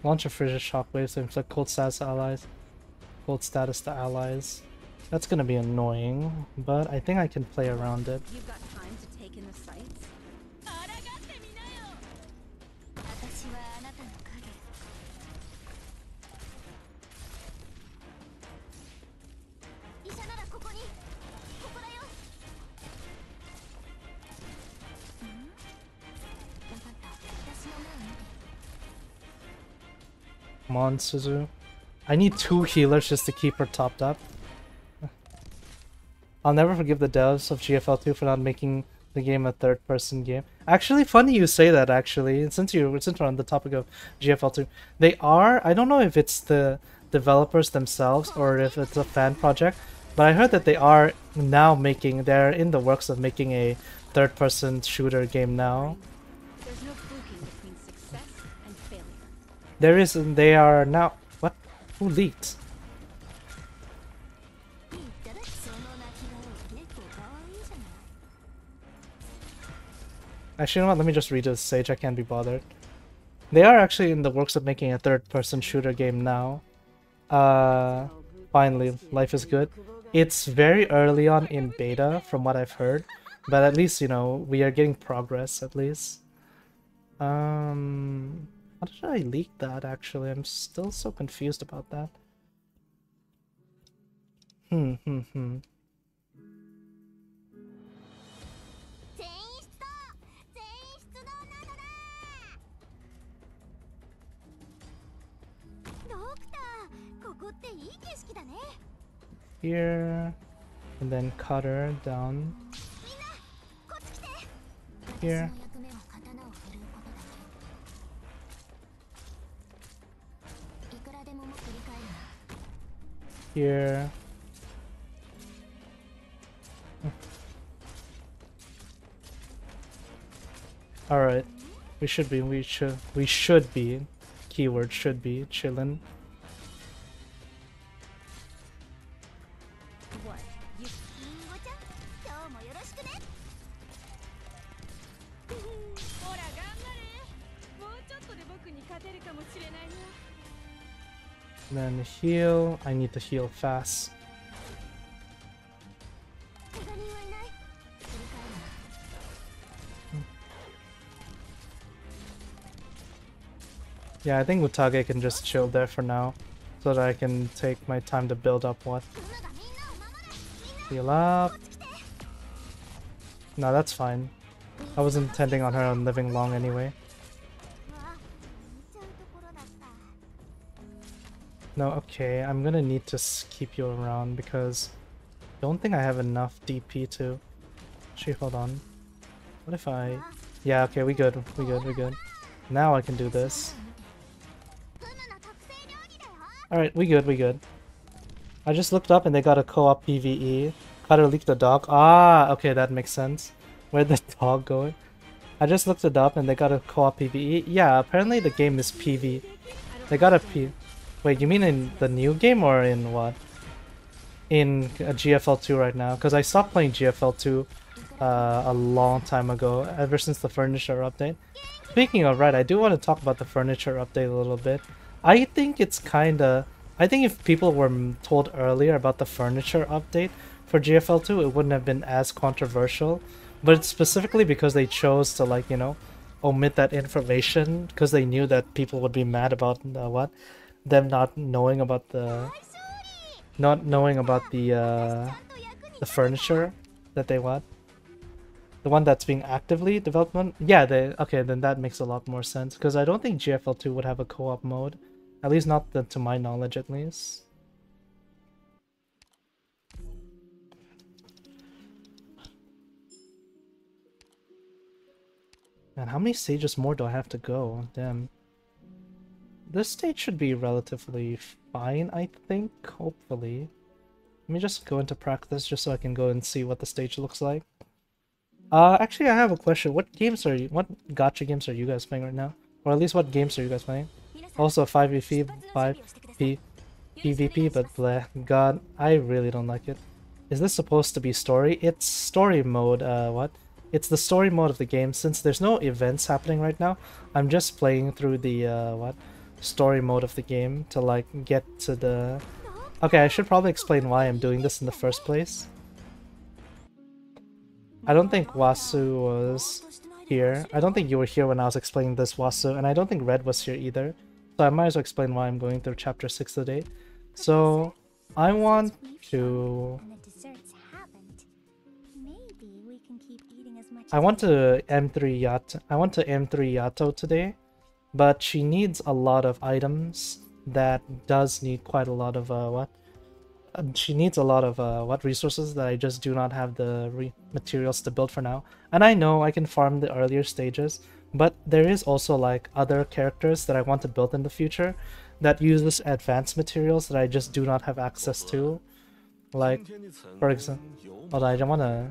Launch a frigid shockwave to inflict cold status to allies. That's gonna be annoying, but I think I can play around it. You've got time to take in the sights? Come on, Suzu. I need 2 healers just to keep her topped up. I'll never forgive the devs of GFL2 for not making the game a third-person game. Actually, funny you say that, actually. Since we're on the topic of GFL2. They are, I don't know if it's the developers themselves or if it's a fan project, but I heard that they are now they're in the works of making a third-person shooter game now. There's no fluking between success and failure. There is, and they are now... What? Who leaked? Actually, you know what? Let me just read this Sage. I can't be bothered. They are actually in the works of making a third-person shooter game now. Finally, life is good. It's very early on in beta, from what I've heard, but at least, you know, we are getting progress, at least. How did I leak that, actually? I'm still so confused about that. Here, and then cutter down here. Here. Alright. We should be, keyword should be, chillin'. And then heal. I need to heal fast. Yeah, I think Utage can just chill there for now, so that I can take my time to build up what. Heal up. No, that's fine. I wasn't intending on her living long anyway. No, okay, I'm gonna need to keep you around because I don't think I have enough DP to... Actually, hold on. What if I... Yeah, okay, we good. Now I can do this. Alright, we good. I just looked up and they got a co-op PvE. Cutter leaked the dog. Ah, okay, that makes sense. Where'd the dog go? I just looked it up and they got a co-op PvE. Yeah, apparently the game is PV. They got a P... Wait, you mean in the new game or in what? In GFL2 right now? Because I stopped playing GFL2 a long time ago, ever since the furniture update. Speaking of, right, I do want to talk about the furniture update a little bit. I think it's kinda... I think if people were told earlier about the furniture update for GFL2, it wouldn't have been as controversial. But it's specifically because they chose to, like, you know, omit that information, because they knew that people would be mad about them not knowing about the the furniture that they want. The one that's being actively developed. Yeah, okay, then that makes a lot more sense, because I don't think GFL2 would have a co-op mode. At least not to my knowledge, at least. Man, how many stages more do I have to go? Damn. This stage should be relatively fine, I think, hopefully. Let me just go into practice just so I can go and see what the stage looks like. Actually, I have a question. What gacha games are you guys playing right now? Or at least what games are you guys playing? Also 5v5, 5p, PvP, but bleh. God, I really don't like it. Is this supposed to be story? It's story mode, It's the story mode of the game. Since there's no events happening right now, I'm just playing through the, story mode of the game to, like, get to the... Okay, I should probably explain why I'm doing this in the first place. I don't think Wasu was here. I don't think you were here when I was explaining this, Wasu, and I don't think Red was here either. So I might as well explain why I'm going through chapter 6 today. So, I want to... I want to M3 Yato today, but she needs a lot of items that does need quite a lot of she needs a lot of resources that I just do not have the materials to build for now. And I know I can farm the earlier stages, but there is also like other characters that I want to build in the future that uses advanced materials that I just do not have access to. Like, for example, hold on, I don't want to.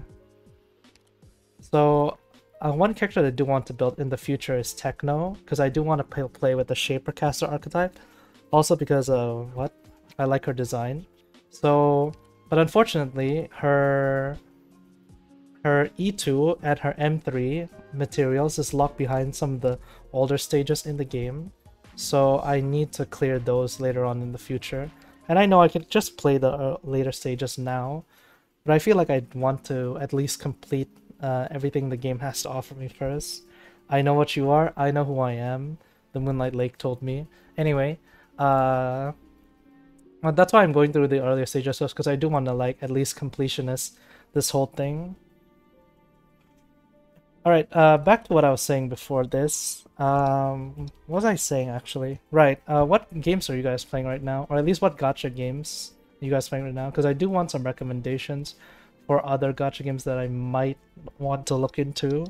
So, one character that I do want to build in the future is Techno, because I do want to play with the Shapercaster archetype. Also because I like her design. So, but unfortunately, her E2 and her M3 materials is locked behind some of the older stages in the game. So I need to clear those later on in the future. And I know I can just play the later stages now, but I feel like I want to at least complete everything the game has to offer me first. I know what you are, I know who I am, the Moonlight Lake told me. Anyway, well, that's why I'm going through the earlier stages, because I do want to like at least completionist this whole thing. Alright, back to what I was saying before this. What was I saying actually? Right, what games are you guys playing right now? Or at least what gacha games are you guys playing right now? Because I do want some recommendations for other gacha games that I might want to look into.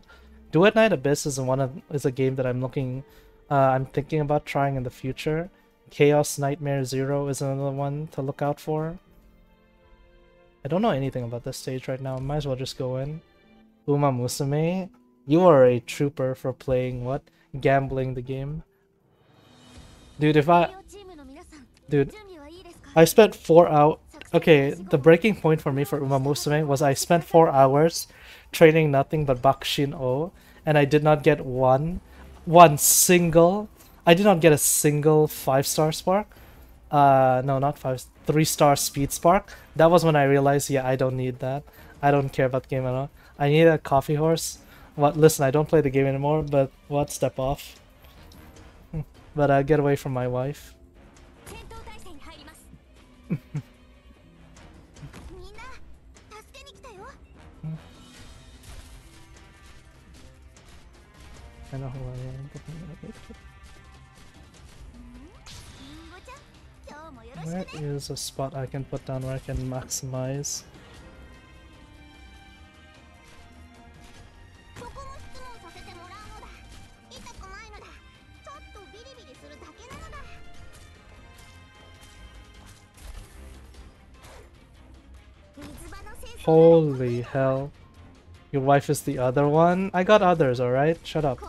Duet Night Abyss is a game that I'm thinking about trying in the future. Chaos Nightmare Zero is another one to look out for. I don't know anything about this stage right now. I might as well just go in. Uma Musume, you are a trooper for playing what? Gambling the game. Dude, I spent 4 hours. Okay, the breaking point for me for Uma Musume was I spent 4 hours training nothing but Bakushin O, and I did not get I did not get a single 5-star spark. No, not 3-star speed spark. That was when I realized, yeah, I don't need that. I don't care about the game at all. I need a coffee horse. What? Listen, I don't play the game anymore, but what? Step off. But get away from my wife. I know who I am. Where is a spot I can put down where I can maximize? Holy hell. Your wife is the other one? I got others, alright? Shut up.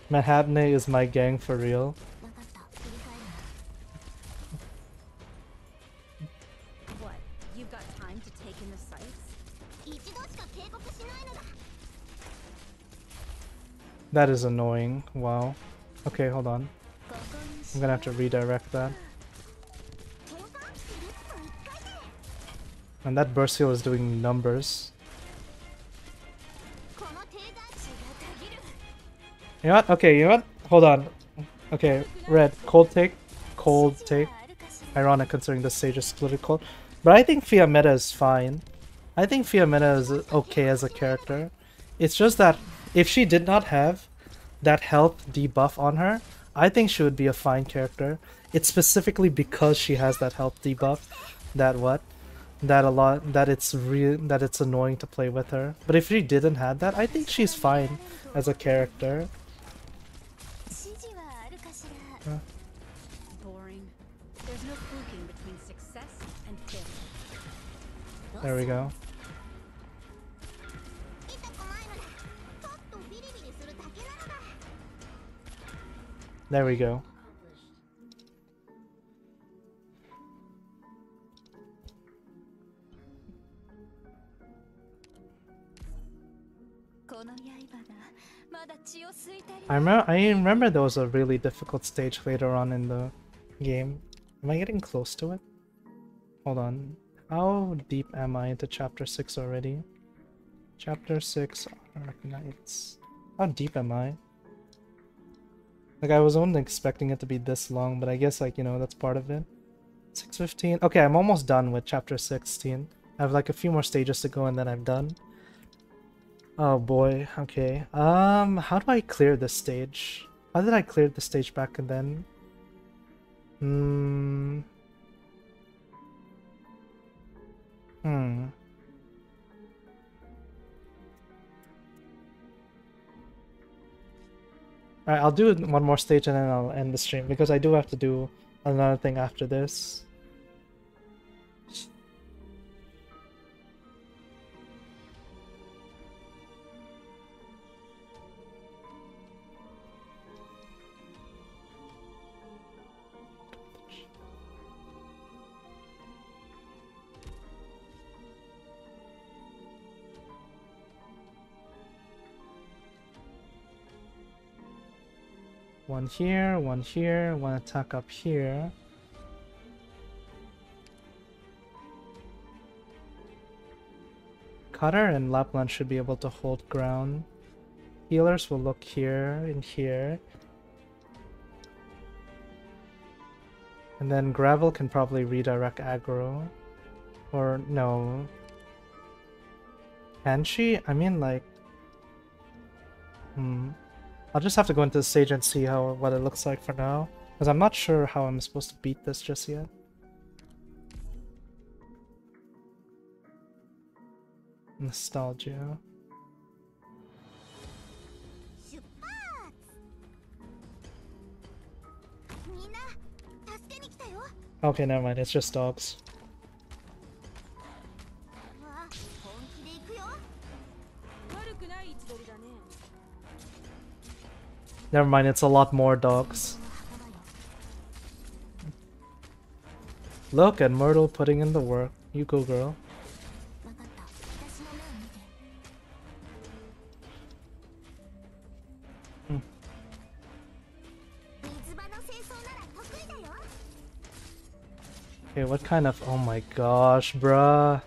Manhattan is my gang for real. What? You've got time to take in the sights? That is annoying. Wow. Okay, hold on. I'm gonna have to redirect that. And that burst heal is doing numbers. You know what? Okay, you know what? Hold on. Okay, red. Cold take. Cold take. Ironic considering the stage is split cold. But I think Fiametta is fine. I think Fiametta is okay as a character. It's just that if she did not have that health debuff on her, I think she would be a fine character. It's specifically because she has that health debuff that it's annoying to play with her. But if she didn't have that, I think she's fine as a character. Boring. There's no fluking between success and failure. There we go. There we go. I remember there was a really difficult stage later on in the game. Am I getting close to it? Hold on. How deep am I into chapter 6 already? Chapter 6 ARKNIGHTS. How deep am I? Like, I was only expecting it to be this long, but I guess, like, you know, that's part of it. 6:15. Okay, I'm almost done with chapter 16. I have like a few more stages to go and then I'm done. Oh boy, okay. How do I clear this stage? How did I clear the stage back then? Hmm. Hmm. Alright, I'll do one more stage and then I'll end the stream because I do have to do another thing after this. One here, one attack up here. Cutter and Lapland should be able to hold ground. Healers will look here and here. And then Gravel can probably redirect aggro. Or no. Can she? I mean like... I'll just have to go into the stage and see what it looks like for now. Because I'm not sure how I'm supposed to beat this just yet. Nostalgia. Okay, never mind, it's just dogs. Never mind, it's a lot more dogs. Look at Myrtle putting in the work. You go, girl. Okay, what kind of... Oh my gosh, bruh.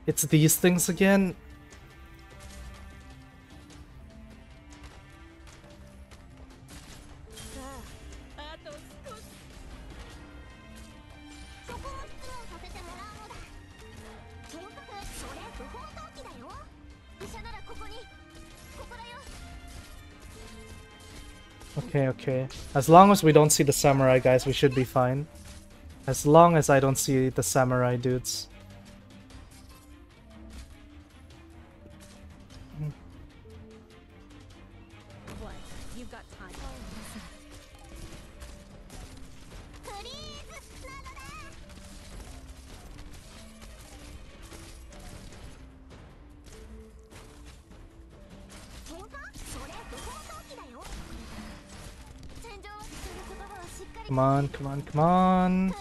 It's these things again? Okay. As long as we don't see the samurai guys, we should be fine. As long as I don't see the samurai dudes. What? You've got time. Come on, come on, come on.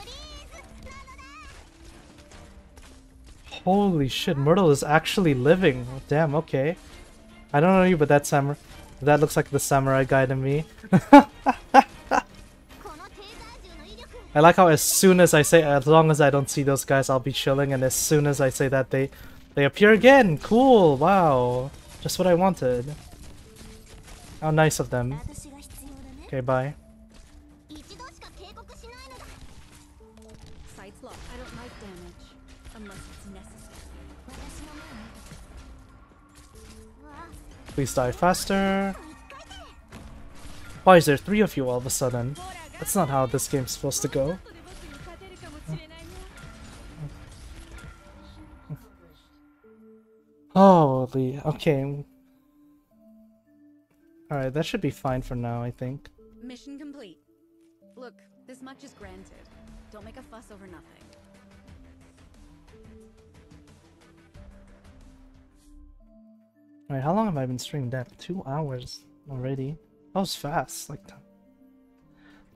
Holy shit, Myrtle is actually living. Oh, damn, okay. I don't know you, but that looks like the samurai guy to me. I like how as soon as I say, as long as I don't see those guys, I'll be chilling, and as soon as I say that, they appear again. Cool, wow. Just what I wanted. How nice of them. Okay, bye. Sights locked. I don't like damage unless it's necessary. Please die faster. Why is there 3 of you all of a sudden? That's not how this game's supposed to go. Holy, okay. Alright, that should be fine for now, I think. Mission complete. Look, this much is granted. Don't make a fuss over nothing. Alright, how long have I been streaming that? 2 hours already. That was fast. Like,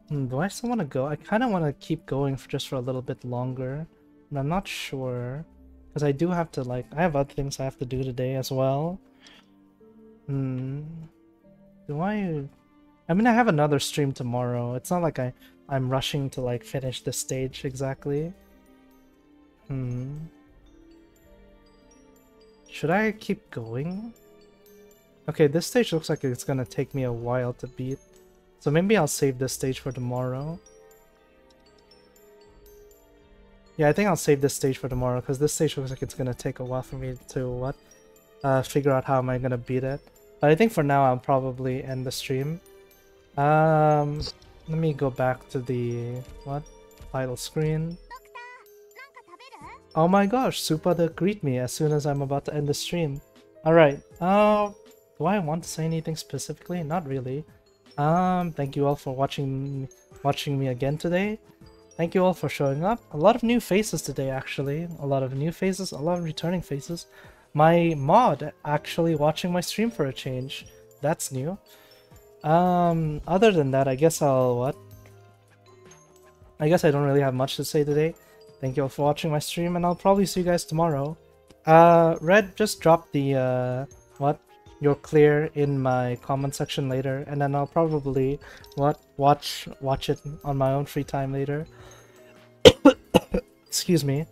do I still want to go? I kind of want to keep going just for a little bit longer, but I'm not sure because I do have to I have other things I have to do today as well. Do I? I mean, I have another stream tomorrow. It's not like I'm rushing to finish this stage exactly. Should I keep going? Okay, this stage looks like it's gonna take me a while to beat. So maybe I'll save this stage for tomorrow. Yeah, I think I'll save this stage for tomorrow because this stage looks like it's gonna take a while for me to figure out how am I gonna beat it. But I think for now I'll probably end the stream. Um, Let me go back to the title screen. Oh my gosh, Supada greet me as soon as I'm about to end the stream. Alright, do I want to say anything specifically? Not really. Thank you all for watching me again today. Thank you all for showing up. A lot of new faces today, actually. A lot of new faces, a lot of returning faces. My mod actually watching my stream for a change. That's new. Other than that, I guess I don't really have much to say today. Thank you all for watching my stream, and I'll probably see you guys tomorrow. Red, just drop the, you're clear in my comment section later, and then I'll probably, watch it on my own free time later. Excuse me.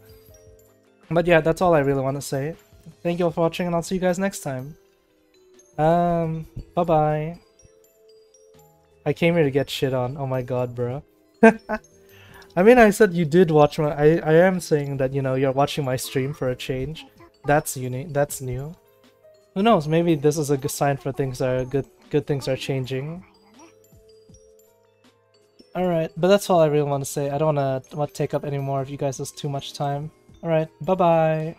But yeah, that's all I really want to say. Thank you all for watching, and I'll see you guys next time. Bye-bye. I came here to get shit on. Oh my god, bro. I mean, I said you did watch my... I am saying that, you know, you're watching my stream for a change. That's unique. That's new. Who knows? Maybe this is a good sign for things are good things are changing. Alright, but that's all I really want to say. I don't want to take up any more of you guys' too much time. Alright, bye-bye.